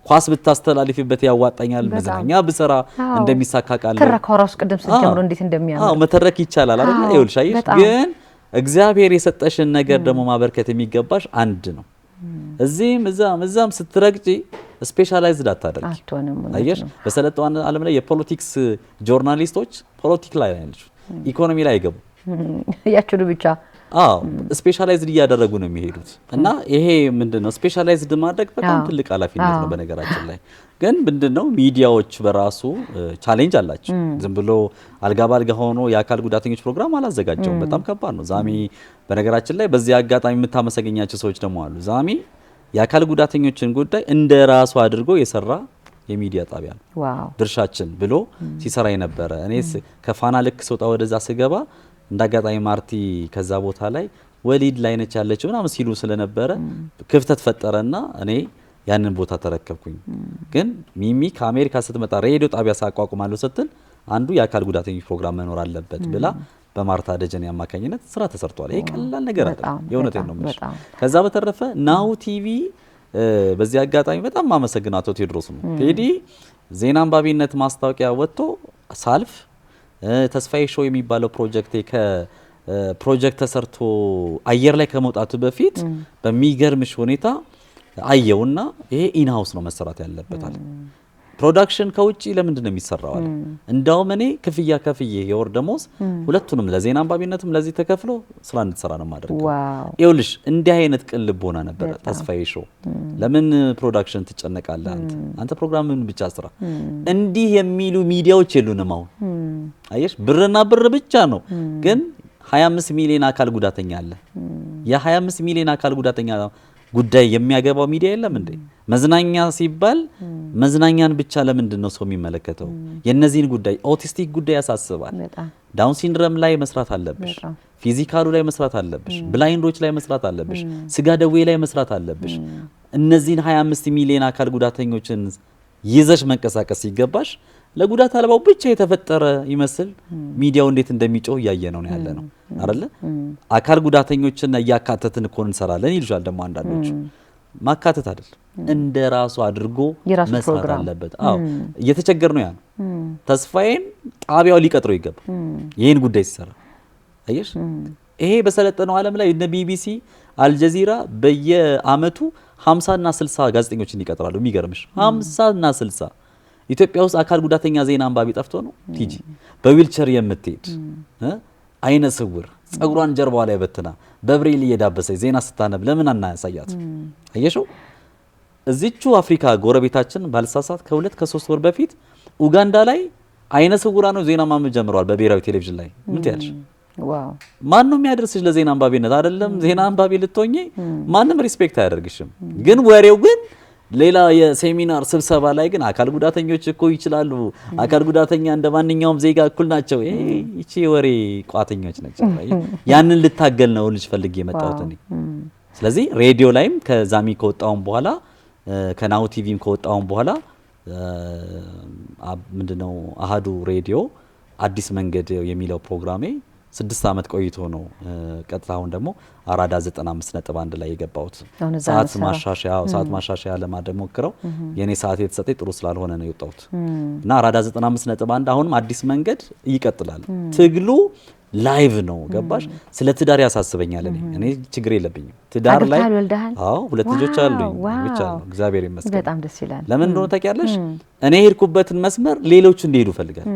ኳስ ብታስተላልፊበት ያዋጣኛል። መዝናኛ ብሰራ እንደሚሳካቃል ተረካው ራስ ቅድም ስትጀምሩ እንዴት እንደሚያምር መተረክ ይቻላል አይደል? ይኸውልሽ አየሽ ግን እግዚአብሔር የሰጠሽን ነገር ደግሞ ማበርከት የሚገባሽ አንድ ነው። እዚህም እዛም ስትረግጪ ስፔሻላይዝድ አታደርጊ። አየሽ በሰለጠው ዓለም ላይ የፖለቲክስ ጆርናሊስቶች ፖለቲክ ላይ ያለች ኢኮኖሚ ላይ አይገቡ ያችሉ ብቻ ስፔሻላይዝድ እያደረጉ ነው የሚሄዱት። እና ይሄ ምንድነው ስፔሻላይዝድ ማድረግ በጣም ትልቅ ኃላፊነት ነው። በነገራችን ላይ ግን ምንድነው ሚዲያዎች በራሱ ቻሌንጅ አላቸው። ዝም ብሎ አልጋ ባልጋ ሆኖ የአካል ጉዳተኞች ፕሮግራም አላዘጋጀውም። በጣም ከባድ ነው። ዛሚ በነገራችን ላይ በዚህ አጋጣሚ የምታመሰገኛቸው ሰዎች ደግሞ አሉ። ዛሚ የአካል ጉዳተኞችን ጉዳይ እንደ ራሱ አድርጎ የሰራ የሚዲያ ጣቢያ ነው። ድርሻችን ብሎ ሲሰራ የነበረ እኔ ከፋና ልክ ስወጣ ወደዛ ስገባ እንዳጋጣሚ ማርቲ ከዛ ቦታ ላይ ወሊድ ላይ ነች ያለችው ምናምን ሲሉ ስለነበረ ክፍተት ፈጠረና እኔ ያንን ቦታ ተረከብኩኝ። ግን ሚሚ ከአሜሪካ ስትመጣ ሬዲዮ ጣቢያ ሳቋቁማለሁ ስትል አንዱ የአካል ጉዳተኞች ፕሮግራም መኖር አለበት ብላ በማርታ ደጀኔ አማካኝነት ስራ ተሰርቷል። ይሄ ቀላል ነገር አይደለም። የእውነቴን ነው የምልሽ። ከዛ በተረፈ ናሁ ቲቪ በዚህ አጋጣሚ በጣም ማመሰግናለሁ ቴዎድሮስ ነው። ቴዲ ዜና አንባቢነት ማስታወቂያ ወጥቶ ሳልፍ ተስፋዬ ሾው የሚባለው ፕሮጀክት ተሰርቶ አየር ላይ ከመውጣቱ በፊት በሚገርምሽ ሁኔታ አየውና ይሄ ኢንሃውስ ነው መሰራት ያለበት አለ። ፕሮዳክሽን ከውጪ ለምንድን ነው የሚሰራው አለ። እንዳውም እኔ ከፍዬ የወር ደሞዝ ሁለቱንም ለዜና አንባቢነትም ለዚህ ተከፍሎ ስራ እንድትሰራ ነው ማድረግ። ይኸውልሽ እንዲህ አይነት ቅን ልቦና ነበር ተስፋዬ ሾው። ለምን ፕሮዳክሽን ትጨነቃለህ አንተ ፕሮግራምን ብቻ ስራ። እንዲህ የሚሉ ሚዲያዎች የሉንም አሁን። አየሽ ብርና ብር ብቻ ነው። ግን 25 ሚሊዮን አካል ጉዳተኛ አለ። የ25 ሚሊዮን አካል ጉዳተኛ ጉዳይ የሚያገባው ሚዲያ የለም እንዴ? መዝናኛ ሲባል መዝናኛን ብቻ ለምንድን ነው ሰው የሚመለከተው? የነዚህን ጉዳይ ኦቲስቲክ ጉዳይ ያሳስባል። ዳውን ሲንድሮም ላይ መስራት አለብሽ። ፊዚካሉ ላይ መስራት አለብሽ። ብላይንዶች ላይ መስራት አለብሽ። ስጋ ደዌ ላይ መስራት አለብሽ። እነዚህን 25 ሚሊዮን አካል ጉዳተኞችን ይዘሽ መንቀሳቀስ ሲገባሽ ለጉዳት አልባው ብቻ የተፈጠረ ይመስል ሚዲያው እንዴት እንደሚጮህ እያየ ነው ያለ ነው አይደለ? አካል ጉዳተኞችን እያካተትን እኮ እንሰራለን ይልሻል ደግሞ አንዳንዶች። ማካተት አይደል እንደ ራሱ አድርጎ መስራት አለበት። እየተቸገር ነው ያ ነው። ተስፋዬን ጣቢያው ሊቀጥረው ይገባ ይሄን ጉዳይ ሲሰራ። አየሽ ይሄ በሰለጠነው ዓለም ላይ እነ ቢቢሲ አልጀዚራ በየአመቱ 50 እና 60 ጋዜጠኞችን ይቀጥራሉ። የሚገርምሽ 50 እና 60 ኢትዮጵያ ውስጥ አካል ጉዳተኛ ዜና አንባቢ ጠፍቶ ነው ቲጂ በዊልቸር የምትሄድ አይነ ስውር ጸጉሯን ጀርባዋ ላይ በትና በብሬል እየዳበሰች ዜና ስታነብ ለምን አናሳያት? አየሽው እዚቹ አፍሪካ ጎረቤታችን ባልሳሳት ከ2-3 ወር በፊት ኡጋንዳ ላይ አይነ ስውራ ነው ዜና ማንበብ ጀምረዋል በብሔራዊ ቴሌቪዥን ላይ። ምን ትያለሽ? ዋው ማን ነው የሚያደርስሽ ለዜና አንባቢነት? አይደለም ዜና አንባቢ ልትሆኚ ማንም ሪስፔክት አያደርግሽም። ግን ወሬው ግን ሌላ የሴሚናር ስብሰባ ላይ ግን አካል ጉዳተኞች እኮ ይችላሉ፣ አካል ጉዳተኛ እንደ ማንኛውም ዜጋ እኩል ናቸው። እቺ ወሬ ቋተኞች ናቸው። ያንን ልታገል ነው ልጅ ፈልጌ የመጣሁት እኔ። ስለዚህ ሬዲዮ ላይም ከዛሚ ከወጣውን በኋላ ከናሁ ቲቪም ከወጣውን በኋላ ምንድነው አሃዱ ሬዲዮ አዲስ መንገድ የሚለው ፕሮግራሜ 6 አመት ቆይቶ ነው ቀጥታ አሁን ደግሞ አራዳ 95.1 ላይ የገባሁት። ሰዓት ማሻሻያ ለማድረግ ሞክረው የኔ ሰዓት የተሰጠኝ ጥሩ ስላልሆነ ነው የወጣሁት እና አራዳ 95.1 አሁንም አዲስ መንገድ ይቀጥላል። ትግሉ ላይቭ ነው ገባሽ? ስለ ትዳር ያሳስበኛል። እኔ ችግር የለብኝም ትዳር ላይ። አዎ 2 ልጆች አሉኝ ብቻ ነው እግዚአብሔር ይመስገን። በጣም ደስ ይላል። ለምን እንደሆነ ታውቂያለሽ? እኔ ሄድኩበትን መስመር ሌሎች እንዲሄዱ ፈልጋል።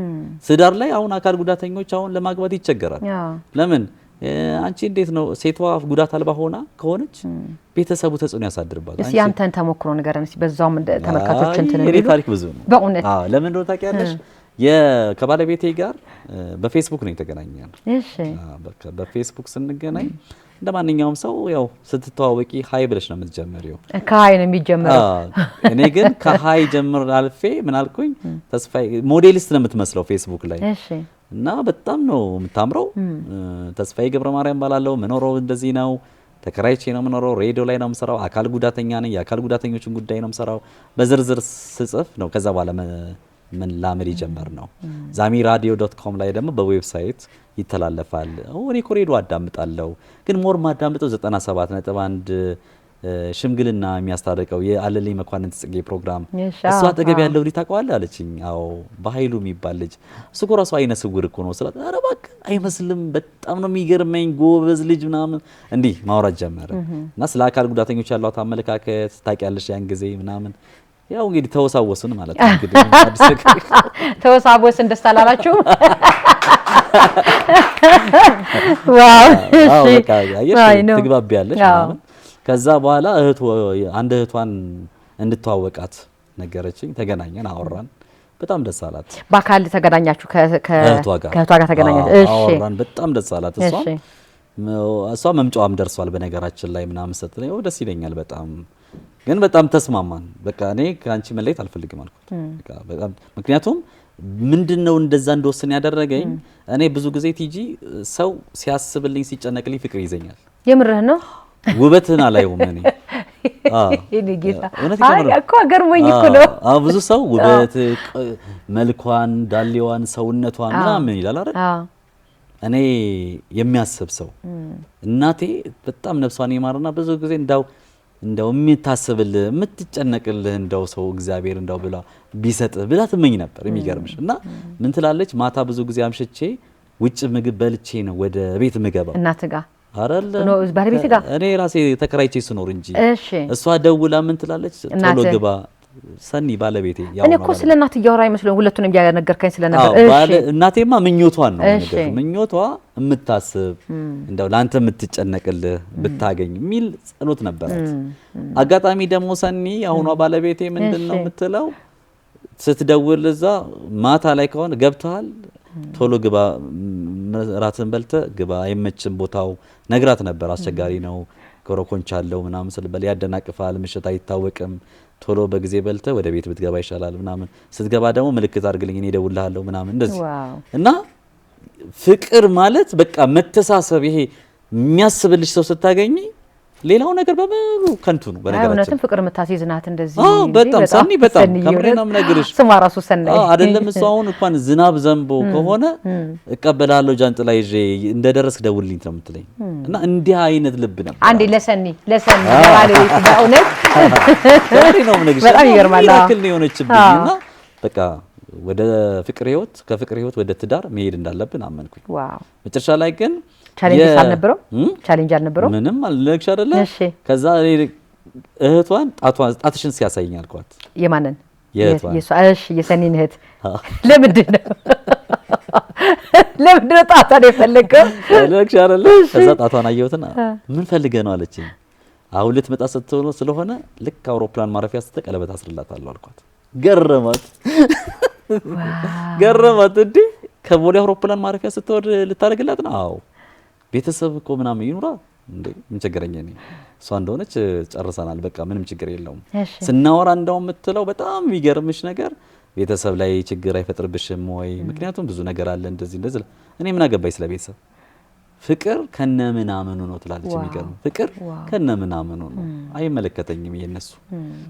ትዳር ላይ አሁን አካል ጉዳተኞች አሁን ለማግባት ይቸገራል። ለምን አንቺ እንዴት ነው ሴቷ ጉዳት አልባ ሆና ከሆነች ቤተሰቡ ተጽዕኖ ያሳድርባታል። እስኪ አንተን ተሞክሮ ንገረን እስኪ በዛውም ተመልካቾች እንትን እንዴ ታሪክ ብዙ ነው በእውነት። ለምን እንደሆነ ታውቂያለሽ? ከባለቤቴ ጋር በፌስቡክ ነው የተገናኘነው። እሺ በፌስቡክ ስንገናኝ እንደ ማንኛውም ሰው ያው ስትተዋወቂ ሀይ ብለሽ ነው የምትጀምሪው። ከሀይ ነው የሚጀምረው። እኔ ግን ከሀይ ጀምር አልፌ ምን አልኩኝ፣ ተስፋዬ ሞዴሊስት ነው የምትመስለው ፌስቡክ ላይ እና በጣም ነው የምታምረው። ተስፋዬ ገብረ ማርያም ባላለው ምኖረው እንደዚህ ነው፣ ተከራይቼ ነው የምኖረው፣ ሬዲዮ ላይ ነው የምሰራው፣ አካል ጉዳተኛ ነኝ፣ የአካል ጉዳተኞችን ጉዳይ ነው የምሰራው። በዝርዝር ስጽፍ ነው ከዛ በኋላ ምን ላምድ ይጀምር ነው። zamiradio.com ላይ ደግሞ በዌብሳይት ይተላለፋል። እኔ እኮ ሬዲዮ አዳምጣለሁ፣ ግን ሞር ማዳምጠው 97.1 ሽምግልና የሚያስታርቀው የአለልኝ መኳንንት ጽጌ ፕሮግራም እሱ አጠገብ ያለው ልጅ ታውቀዋለህ አለችኝ። አዎ በኃይሉ የሚባል ልጅ እሱ እኮ ራሱ አይነ ስውር እኮ ነው ስላት፣ ኧረ እባክህ አይመስልም፣ በጣም ነው የሚገርመኝ፣ ጎበዝ ልጅ ምናምን እንዲህ ማውራት ጀመረ እና ስለ አካል ጉዳተኞች ያለው አመለካከት ታውቂያለሽ ያን ጊዜ ምናምን ያው እንግዲህ ተወሳወስን ማለት ነው። እንግዲህ አዲስ ተወሳወስን ደስ አላላችሁ? ዋው እሺ በቃ ትግባቢያለሽ ምናምን። ከዛ በኋላ አንድ እህቷን እንድትዋወቃት ነገረችኝ። ተገናኘን፣ አወራን፣ በጣም ደስ አላት። በአካል ተገናኛችሁ? ከእህቷ ጋር ተገናኛችሁ? እሺ አወራን፣ በጣም ደስ አላት። እሷ መምጫዋም ደርሷል በነገራችን ላይ ምናምን ስትለኝ ደስ ይለኛል በጣም ግን በጣም ተስማማን። በቃ እኔ ከአንቺ መለየት አልፈልግም አልኩት። በጣም ምክንያቱም ምንድነው እንደዛ እንደወስን ያደረገኝ እኔ ብዙ ጊዜ ቲጂ ሰው ሲያስብልኝ ሲጨነቅልኝ ፍቅር ይዘኛል። የምርህ ነው? ውበትን አላየውም እኔ እኮ ገርሞኝ እኮ ነው። ብዙ ሰው ውበት መልኳን፣ ዳሌዋን፣ ሰውነቷን ምናምን ይላል አይደል? እኔ የሚያስብ ሰው እናቴ በጣም ነፍሷን ይማርና ብዙ ጊዜ እንደው የምታስብልህ የምትጨነቅልህ እንደው ሰው እግዚአብሔር እንደው ብላ ቢሰጥህ ብላ ትመኝ ነበር። የሚገርምሽ እና ምን ትላለች፣ ማታ ብዙ ጊዜ አምሽቼ ውጭ ምግብ በልቼ ነው ወደ ቤት ምገባው። እናት ጋር አይደለ ባለቤት ጋር እኔ ራሴ ተከራይቼ ስኖር እንጂ እሷ ደውላ ምን ትላለች፣ ቶሎ ግባ ሰኒ ባለቤቴ ያው እኔ እኮ ስለ እናት እያወራ አይመስልም ሁለቱንም ያነገርከኝ ስለነበር። እሺ እናቴማ ምኞቷን ነው ነገር ምኞቷ የምታስብ እንደው ላንተ የምትጨነቅልህ ብታገኝ ሚል ጸሎት ነበራት። አጋጣሚ ደግሞ ሰኒ አሁኗ ባለቤቴ ምንድነው የምትለው ስትደውል እዛ ማታ ላይ ከሆነ ገብተሃል ቶሎ ግባ ራትን በልተ ግባ አይመችም ቦታው ነግራት ነበር። አስቸጋሪ ነው ኮረኮንቻለው ምናምን ስለበል ያደናቅፋል፣ ምሽት አይታወቅም፣ ቶሎ በጊዜ በልተ ወደ ቤት ብትገባ ይሻላል ምናምን። ስትገባ ደግሞ ምልክት አድርግልኝ እኔ እደውልልሃለሁ ምናምን እንደዚህ እና ፍቅር ማለት በቃ መተሳሰብ፣ ይሄ የሚያስብልሽ ሰው ስታገኝ ሌላው ነገር በሙሉ ከንቱ ነው። በነገራችን እውነትም ፍቅር የምታስይዝ ናት እንደዚህ። በጣም ሰኒ በጣም ከምሬና ምነግርሽ ስሟ ራሱ ሰናይ አይደለም። እሱ አሁን እንኳን ዝናብ ዘንቦ ከሆነ እቀበላለሁ ጃንጥላ ይዤ እንደደረስክ ደውልልኝ ነው የምትለኝ እና እንዲህ አይነት ልብ ነበር። አንዴ ለሰኒ ለባለቤት በእውነት ሰኒ ነው ምነግርሽ በጣም ይገርማል። ሚራክል ነው የሆነችብኝና በቃ ወደ ፍቅር ህይወት ከፍቅር ህይወት ወደ ትዳር መሄድ እንዳለብን አመንኩኝ። ዋው መጨረሻ ላይ ግን ቻሌንጅ አልነበረው? ቻሌንጅ አልነበረው? ምንም አልለክሽ አይደለ? ከዛ እህቷን ጣትሽን ሲያሳይኝ አልኳት። የማንን? የእህቷን። እሺ የሰኒን እህት። ለምንድን ነው ጣቷን የፈለገው? ለክሽ አይደለ? ከዛ ጣቷን አየሁትና ምን ፈልገህ ነው አለችኝ። አሁን ልትመጣ ስትሆነ ስለሆነ ልክ አውሮፕላን ማረፊያ ስትቀለበት አስርላታለሁ አልኳት። ገረማት እንዴ ከቦሌ አውሮፕላን ማረፊያ ስትወርድ ልታደርግላት ነው? አዎ ቤተሰብ እኮ ምናምን ይኑራ እንዴ ምን ቸገረኝ እኔ እሷ እንደሆነች ጨርሰናል በቃ ምንም ችግር የለውም። ስናወራ እንደው የምትለው በጣም የሚገርምሽ ነገር ቤተሰብ ላይ ችግር አይፈጥርብሽም ወይ? ምክንያቱም ብዙ ነገር አለ እንደዚህ እኔ ምን አገባኝ ስለ ቤተሰብ ፍቅር ከነምናምኑ ነው ትላለች። የሚገርም ፍቅር ከነምናምኑ ነው አይመለከተኝም የነሱ።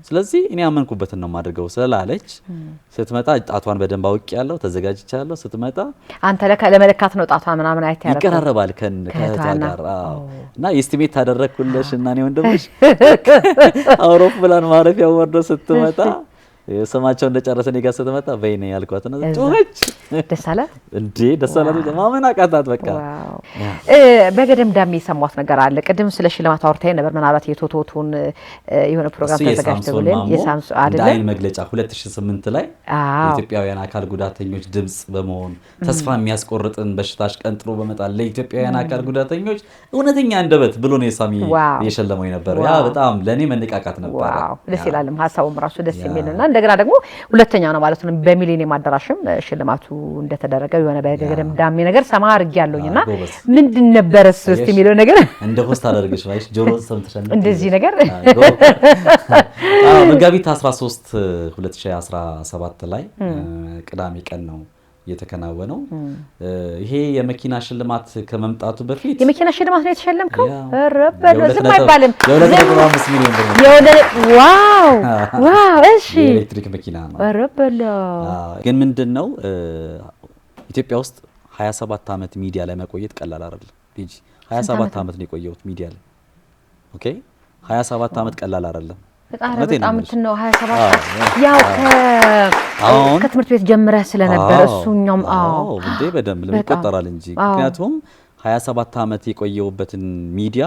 ስለዚህ እኔ ያመንኩበትን ነው ማድረገው ስላለች ስትመጣ ጣቷን በደንብ አውቄያለሁ፣ ተዘጋጅቻለሁ። ስትመጣ አንተ ለመለካት ነው ጣቷን ምናምን አይተያረፈ ይቀራረባል ከእህቷ ጋር እና ኤስቲሜት ታደረኩልሽ እና እኔ ወንድምሽ አውሮፕላን ማረፊያ ወርዶ ስትመጣ የሰማቸው እንደጨረሰ እኔ ጋር ስትመጣ በይኔ ያልኳት ነው። ጮኸች። ደስ አላት እንዴ? ደስ አላት። ማመን አቃታት በቃ። በገደም ዳሜ የሰማሁት ነገር አለ። ቅድም ስለ ሽልማት አውርተኸኝ ነበር። ምናልባት የቶቶቱን የሆነ ፕሮግራም ተዘጋጅተውልን የሳምሱ አይደል አይን መግለጫ 2008 ላይ የኢትዮጵያውያን አካል ጉዳተኞች ድምጽ በመሆን ተስፋ የሚያስቆርጥን በሽታሽ ቀንጥሮ በመጣል ለኢትዮጵያውያን አካል ጉዳተኞች እውነተኛ አንደበት ብሎ ነው የሳሚ የሸለመው የነበረው። ያ በጣም ለኔ መነቃቃት ነበር። ዋው ደስ ይላልም ሀሳቡም ራሱ ደስ የሚልና እንደገና ደግሞ ሁለተኛ ነው ማለት ነው በሚሊኒየም አዳራሽም ሽልማቱ እንደተደረገ የሆነ በገደም ዳሜ ነገር ሰማ አድርጌያለሁኝና ምንድን ነበር እሱ እስቲ የሚለው ነገር እንደ ሆስት አደረገሽ ማለት ጆሮ ሰምተሻል እንደዚህ ነገር መጋቢት 13 2017 ላይ ቅዳሜ ቀን ነው የተከናወነው። ይሄ የመኪና ሽልማት ከመምጣቱ በፊት የመኪና ሽልማት ነው የተሸለምከው? ረበለ ዝም አይባልም። የ2.5 ሚሊዮን ብር ዋው ዋው! እሺ የኤሌክትሪክ መኪና ነው። ረበለ ግን ምንድነው ኢትዮጵያ ውስጥ 27 ዓመት ሚዲያ ላይ መቆየት ቀላል አይደለም። ፒጂ 27 ዓመት ነው የቆየሁት ሚዲያ ላይ። ኦኬ 27 ዓመት ቀላል አይደለም። በጣም ነው 27 ያው ከትምህርት ቤት ጀምረህ ስለነበረ እሱኛም እንዴ በደንብ ለምን ይቆጠራል እንጂ ምክንያቱም 27 ዓመት የቆየሁበትን ሚዲያ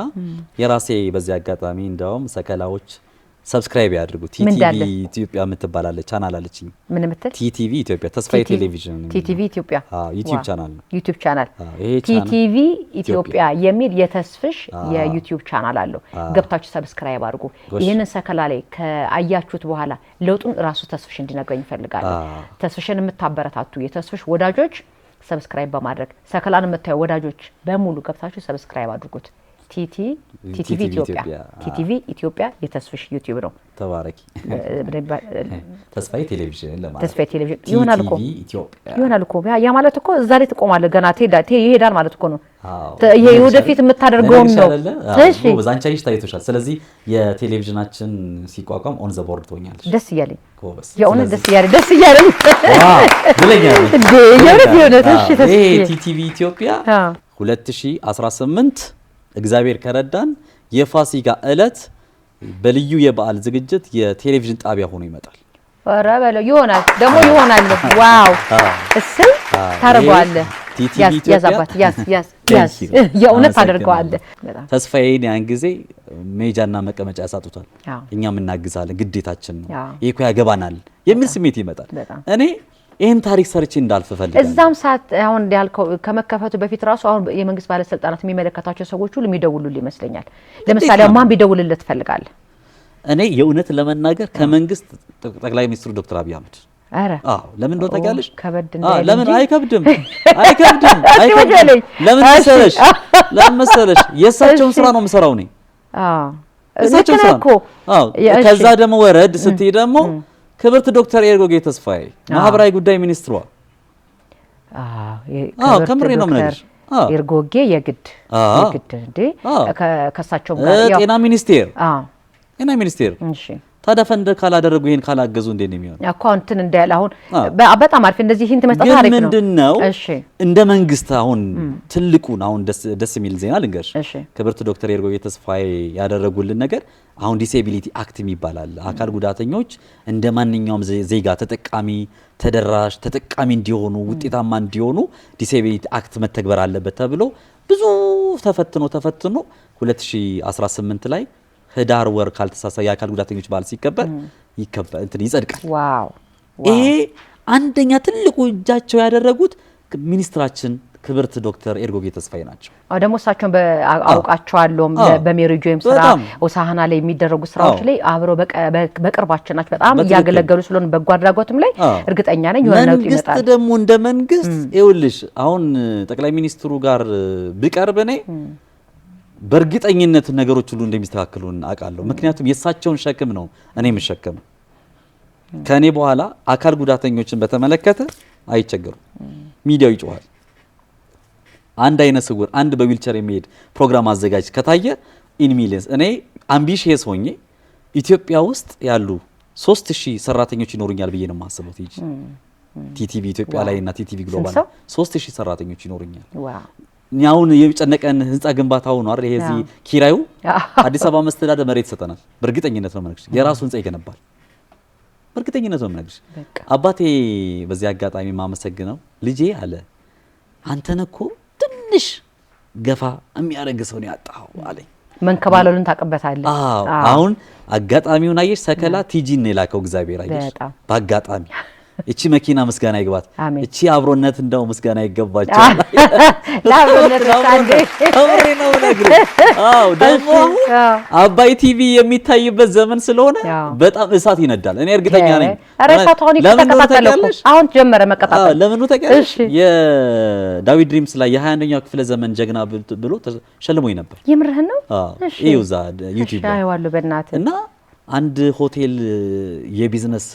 የራሴ በዚህ አጋጣሚ እንደውም ሰከላዎች ሰብስክራይብ ያድርጉ። ቲቲቪ ኢትዮጵያ የምትባላለች ቻናል አለችኝ። ምን ምትል? ቲቲቪ ኢትዮጵያ ተስፋዬ ቴሌቪዥን ቲቲቪ ኢትዮጵያ ዩቲዩብ ቻናል ነው። ዩቲዩብ ቻናል ቲቲቪ ኢትዮጵያ የሚል የተስፍሽ የዩቲዩብ ቻናል አለው። ገብታችሁ ሰብስክራይብ አድርጉ። ይሄንን ሰከላ ላይ ከአያችሁት በኋላ ለውጡን ራሱ ተስፍሽ እንዲነግረኝ ይፈልጋል። ተስፍሽን የምታበረታቱ የተስፍሽ ወዳጆች ሰብስክራይብ በማድረግ ሰከላን የምታዩ ወዳጆች በሙሉ ገብታችሁ ሰብስክራይብ አድርጉት። ቲቲቪ ኢትዮጵያ የተስፍሽ ዩቲዩብ ነው። ተባረኪ። ተስፋዬ ቴሌቪዥን ለማለት ተስፋዬ ቴሌቪዥን ይሆናል እኮ ያ ማለት እኮ እዛ ላይ ትቆማለህ። ገና ይሄዳል ማለት እኮ ነው። ይሄ ወደፊት የምታደርገው ነው። እሺ በዛንቻ ይሽ ታይቶሻል። ስለዚህ የቴሌቪዥናችን ሲቋቋም ኦን ዘ ቦርድ ትሆኛለሽ። ደስ እያለኝ የእውነት ደስ እያለኝ ዋው ብለኛ የእውነት እሺ ይሄ ቲቲቪ ኢትዮጵያ 2018 እግዚአብሔር ከረዳን የፋሲካ ዕለት በልዩ የበዓል ዝግጅት የቴሌቪዥን ጣቢያ ሆኖ ይመጣል። ኧረ በለው ይሆናል ደግሞ ይሆናል። ዋው እሰይ ታረጋለህ። ቲቲቪ ኢትዮጵያ ያዝ የእውነት ታደርገዋለህ። ተስፋዬን ያን ጊዜ ሜጃና መቀመጫ ያሳጡታል። እኛም እናግዛለን፣ ግዴታችን ነው፣ ይሄ እኮ ያገባናል የሚል ስሜት ይመጣል። እኔ ይሄን ታሪክ ሰርቼ እንዳልፍ ፈልጋለሁ። እዛም ሰዓት አሁን ያልከው ከመከፈቱ በፊት ራሱ አሁን የመንግስት ባለስልጣናት የሚመለከታቸው ሰዎች ሁሉ የሚደውሉልህ ይመስለኛል። ለምሳሌ ማን ቢደውልልህ ትፈልጋለህ? እኔ የእውነት ለመናገር ከመንግስት ጠቅላይ ሚኒስትሩ ዶክተር አብይ አህመድ ለምን እንደው ታውቂያለሽ? ለምን አይከብድም። ለምን መሰለሽ የእሳቸውን ስራ ነው የምሰራው እኔ። እሳቸውን ስራ ከዛ ደግሞ ወረድ ስትይ ደግሞ ክብርት ዶክተር ኤርጎጌ ተስፋዬ ማህበራዊ ጉዳይ ሚኒስትሯ ከምሬ ነው የምነግርሽ። ኤርጎጌ የግድ እንዴ ከሳቸው ጋር ጤና ሚኒስቴር እሺ ታዲያ ፈንድ ካላደረጉ ይሄን ካላገዙ እንዴት ነው የሚሆነው? ያው እንትን እንዳለ አሁን በጣም አሪፍ እንደዚህ ሂንት መስጠት አሪፍ ነው። ምንድነው እንደ መንግስት አሁን ትልቁን አሁን ደስ የሚል ዜና ልንገርሽ። ክብርት ዶክተር ኤርጎጌ ተስፋዬ ያደረጉልን ነገር አሁን ዲሴቢሊቲ አክት ይባላል። አካል ጉዳተኞች እንደ ማንኛውም ዜጋ ተጠቃሚ እንዲሆኑ ውጤታማ እንዲሆኑ ዲሴቢሊቲ አክት መተግበር አለበት ተብሎ ብዙ ተፈትኖ 2018 ላይ ህዳር ወር ካልተሳሳ የአካል ጉዳተኞች በዓል ሲከበር ይጸድቃል። ዋው! ይሄ አንደኛ ትልቁ እጃቸው ያደረጉት ሚኒስትራችን ክብርት ዶክተር ኤርጎጌ ተስፋዬ ናቸው። ደግሞ እሳቸውን አውቃቸዋለሁ። በሜሪጆም ስራ ሆሳዕና ላይ የሚደረጉ ስራዎች ላይ አብረው በቅርባችን ናቸው። በጣም እያገለገሉ ስለሆነ በጎ አድራጎትም ላይ እርግጠኛ ነኝ የሆነ ለውጥ ይመጣል። መንግስት ደግሞ እንደ መንግስት ይኸውልሽ አሁን ጠቅላይ ሚኒስትሩ ጋር ቢቀርብ እኔ በእርግጠኝነት ነገሮች ሁሉ እንደሚስተካከሉ አውቃለሁ። ምክንያቱም የእሳቸውን ሸክም ነው እኔ የምሸከም። ከኔ በኋላ አካል ጉዳተኞችን በተመለከተ አይቸገሩም። ሚዲያው ይጮሃል። አንድ አይነ ስውር አንድ በዊልቸር የሚሄድ ፕሮግራም አዘጋጅ ከታየ ኢን ሚሊየንስ እኔ አምቢሽየስ ሆኜ ኢትዮጵያ ውስጥ ያሉ 3000 ሰራተኞች ይኖሩኛል ብዬ ነው የማስበው። ቲቲቪ ኢትዮጵያ ላይ እና ቲቲቪ ግሎባል 3000 ሰራተኞች ይኖሩኛል። ኛውን የጨነቀን ህንጻ ግንባታው ነው አይደል? ይሄ እዚህ ኪራዩ አዲስ አበባ መስተዳደር መሬት ሰጠናል። በእርግጠኝነት ነው የምነግርሽ የራሱ ህንጻ ይገነባል። በእርግጠኝነት ነው የምነግርሽ። አባቴ በዚህ አጋጣሚ ማመሰግነው ልጄ አለ አንተን እኮ ትንሽ ገፋ የሚያደርግ ሰው ነው ያጣው አለኝ። መንከባለሉን ታቀበታለህ። አሁን አጋጣሚውን አየሽ ሰከላ ቲጂን የላከው እግዚአብሔር አየሽ። በአጋጣሚ እቺ መኪና ምስጋና ይግባት፣ አሜን። እቺ አብሮነት እንደው ምስጋና ይገባቸዋል። ለአብሮነት አንዴ አብሬ ነው ነግሬ። አዎ ደግሞ አባይ ቲቪ የሚታይበት ዘመን ስለሆነ በጣም እሳት ይነዳል። እኔ እርግጠኛ ነኝ። ኧረ እሳቱ አሁን ይቀጣጣል እኮ አሁን ጀመረ መቀጣጣል። ለምን ነው ታውቂያለሽ? የዳዊት ድሪምስ ላይ የ21ኛው ክፍለ ዘመን ጀግና ብሎ ተሸልሞኝ ነበር። የምርህን ነው? እሺ ይውዛ ዩቲዩብ ላይ አይዋለሁ በእናትህ እና አንድ ሆቴል የቢዝነስ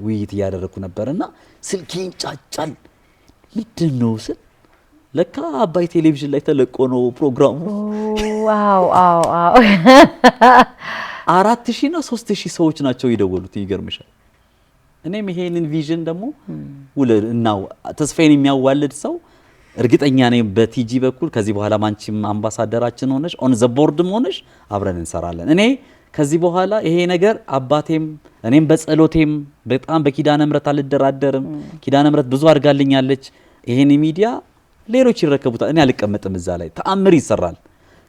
ውይይት እያደረኩ ነበርና ስልኬ ይንጫጫል። ምንድን ነው ስል ለካ አባይ ቴሌቪዥን ላይ ተለቆ ነው ፕሮግራሙ። ዋው አው 4000 እና 3000 ሰዎች ናቸው የደወሉት። ይገርምሻል። እኔም ይሄንን ቪዥን ደግሞ እናው ተስፋዬን የሚያዋልድ ሰው እርግጠኛ ነኝ በቲጂ በኩል ከዚህ በኋላ አንቺም አምባሳደራችን ሆነሽ ኦን ዘ ቦርድም ሆነሽ አብረን እንሰራለን። እኔ ከዚህ በኋላ ይሄ ነገር አባቴም እኔም በጸሎቴም በጣም በኪዳነ ምሕረት አልደራደርም። ኪዳነ ምሕረት ብዙ አድርጋልኛለች። ይሄን ሚዲያ ሌሎች ይረከቡታል። እኔ አልቀመጥም። እዛ ላይ ተአምር ይሰራል።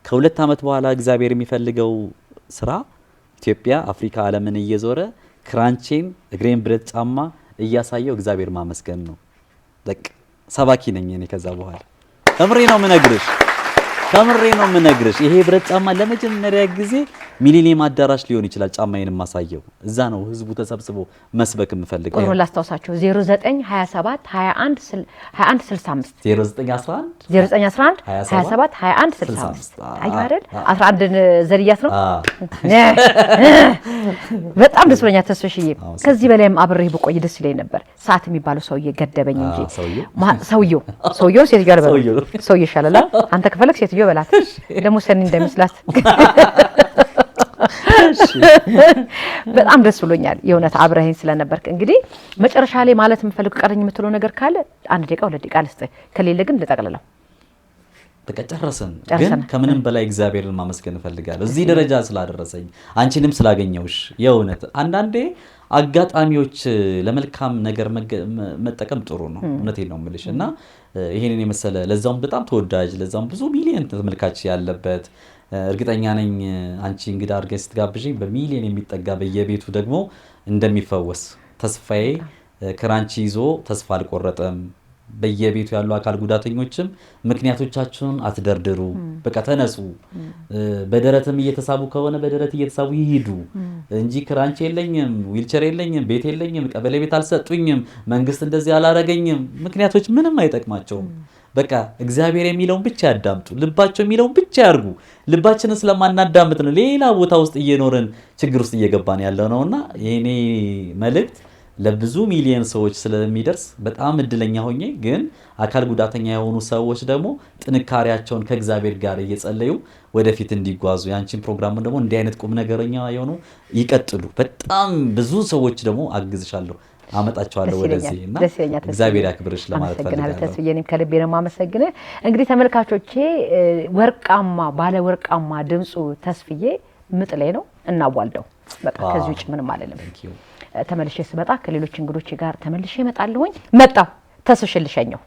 ከ2 ዓመት በኋላ እግዚአብሔር የሚፈልገው ስራ ኢትዮጵያ፣ አፍሪካ፣ ዓለምን እየዞረ ክራንቼን እግሬን ብረት ጫማ እያሳየው እግዚአብሔር ማመስገን ነው። በቃ ሰባኪ ነኝ እኔ ከዛ በኋላ ከምሬ ነው የምነግርሽ። ይሄ ብረት ጫማ ለመጀመሪያ ጊዜ ሚሊኒየም አዳራሽ ሊሆን ይችላል ጫማዬን ማሳየው። እዛ ነው ህዝቡ ተሰብስቦ መስበክ የምፈልገው። ቁጥሩን ላስታውሳችሁ 0927 21 65 0911 27 21 65 አይ አይደል 11 ዘልያት ነው። በጣም ደስ ብሎኛል ተስፍሽዬ። ከዚህ በላይም አብሬህ ብቆይ ደስ ይለኝ ነበር። ሰዓት የሚባለው ሰውዬ ገደበኝ እንጂ ሰውዬው ሴትዮ አልበለው ሰውዬ ይሻላል። አንተ ከፈለክ ሴትዮ በላት ደግሞ ሰኒ እንደሚስላት በጣም ደስ ብሎኛል የእውነት አብረኸኝ ስለነበርክ። እንግዲህ መጨረሻ ላይ ማለት የምፈልግ ቀረኝ የምትለው ነገር ካለ 1 ደቂቃ 2 ደቂቃ ልስጥህ፣ ከሌለ ግን ልጠቅልለው። በቃ ጨረሰን። ግን ከምንም በላይ እግዚአብሔርን ማመስገን እፈልጋለሁ እዚህ ደረጃ ስላደረሰኝ፣ አንቺንም ስላገኘውሽ። የእውነት አንዳንዴ አጋጣሚዎች ለመልካም ነገር መጠቀም ጥሩ ነው። እውነቴን ነው የምልሽ። እና ይሄንን የመሰለ ለዛውም በጣም ተወዳጅ ለዛውም ብዙ ሚሊዮን ተመልካች ያለበት እርግጠኛ ነኝ አንቺ እንግዳ አድርገሽ ስትጋብዥኝ በሚሊዮን የሚጠጋ በየቤቱ ደግሞ እንደሚፈወስ ተስፋዬ ክራንቺ ይዞ ተስፋ አልቆረጠም። በየቤቱ ያሉ አካል ጉዳተኞችም ምክንያቶቻችሁን አትደርድሩ፣ በቃ ተነሱ። በደረትም እየተሳቡ ከሆነ በደረት እየተሳቡ ይሄዱ እንጂ ክራንቺ የለኝም፣ ዊልቸር የለኝም፣ ቤት የለኝም፣ ቀበሌ ቤት አልሰጡኝም፣ መንግስት እንደዚህ አላረገኝም፣ ምክንያቶች ምንም አይጠቅማቸውም። በቃ እግዚአብሔር የሚለውን ብቻ ያዳምጡ፣ ልባቸው የሚለውን ብቻ ያርጉ። ልባችንን ስለማናዳምጥ ነው ሌላ ቦታ ውስጥ እየኖርን ችግር ውስጥ እየገባን ያለው ነውና የኔ መልእክት ለብዙ ሚሊዮን ሰዎች ስለሚደርስ በጣም እድለኛ ሆኜ፣ ግን አካል ጉዳተኛ የሆኑ ሰዎች ደግሞ ጥንካሬያቸውን ከእግዚአብሔር ጋር እየጸለዩ ወደፊት እንዲጓዙ፣ ያንቺን ፕሮግራም ደግሞ እንዲህ አይነት ቁም ነገረኛ የሆኑ ይቀጥሉ። በጣም ብዙ ሰዎች ደግሞ አግዝሻለሁ አመጣቸዋለሁ ወደዚህ እና እግዚአብሔር ያክብርሽ ለማለት ፈልጋለሁ። ተስፍዬ እኔም ከልቤ ነው የማመሰግነው። እንግዲህ ተመልካቾቼ ወርቃማ ባለ ወርቃማ ድምጹ ተስፍዬ ምጥ ላይ ነው፣ እናዋልደው። በቃ ከዚህ ውጭ ምንም አይደለም። ተመልሼ ስመጣ ከሌሎች እንግዶች ጋር ተመልሼ እመጣለሁኝ። መጣሁ ተስፍሽልሸኘው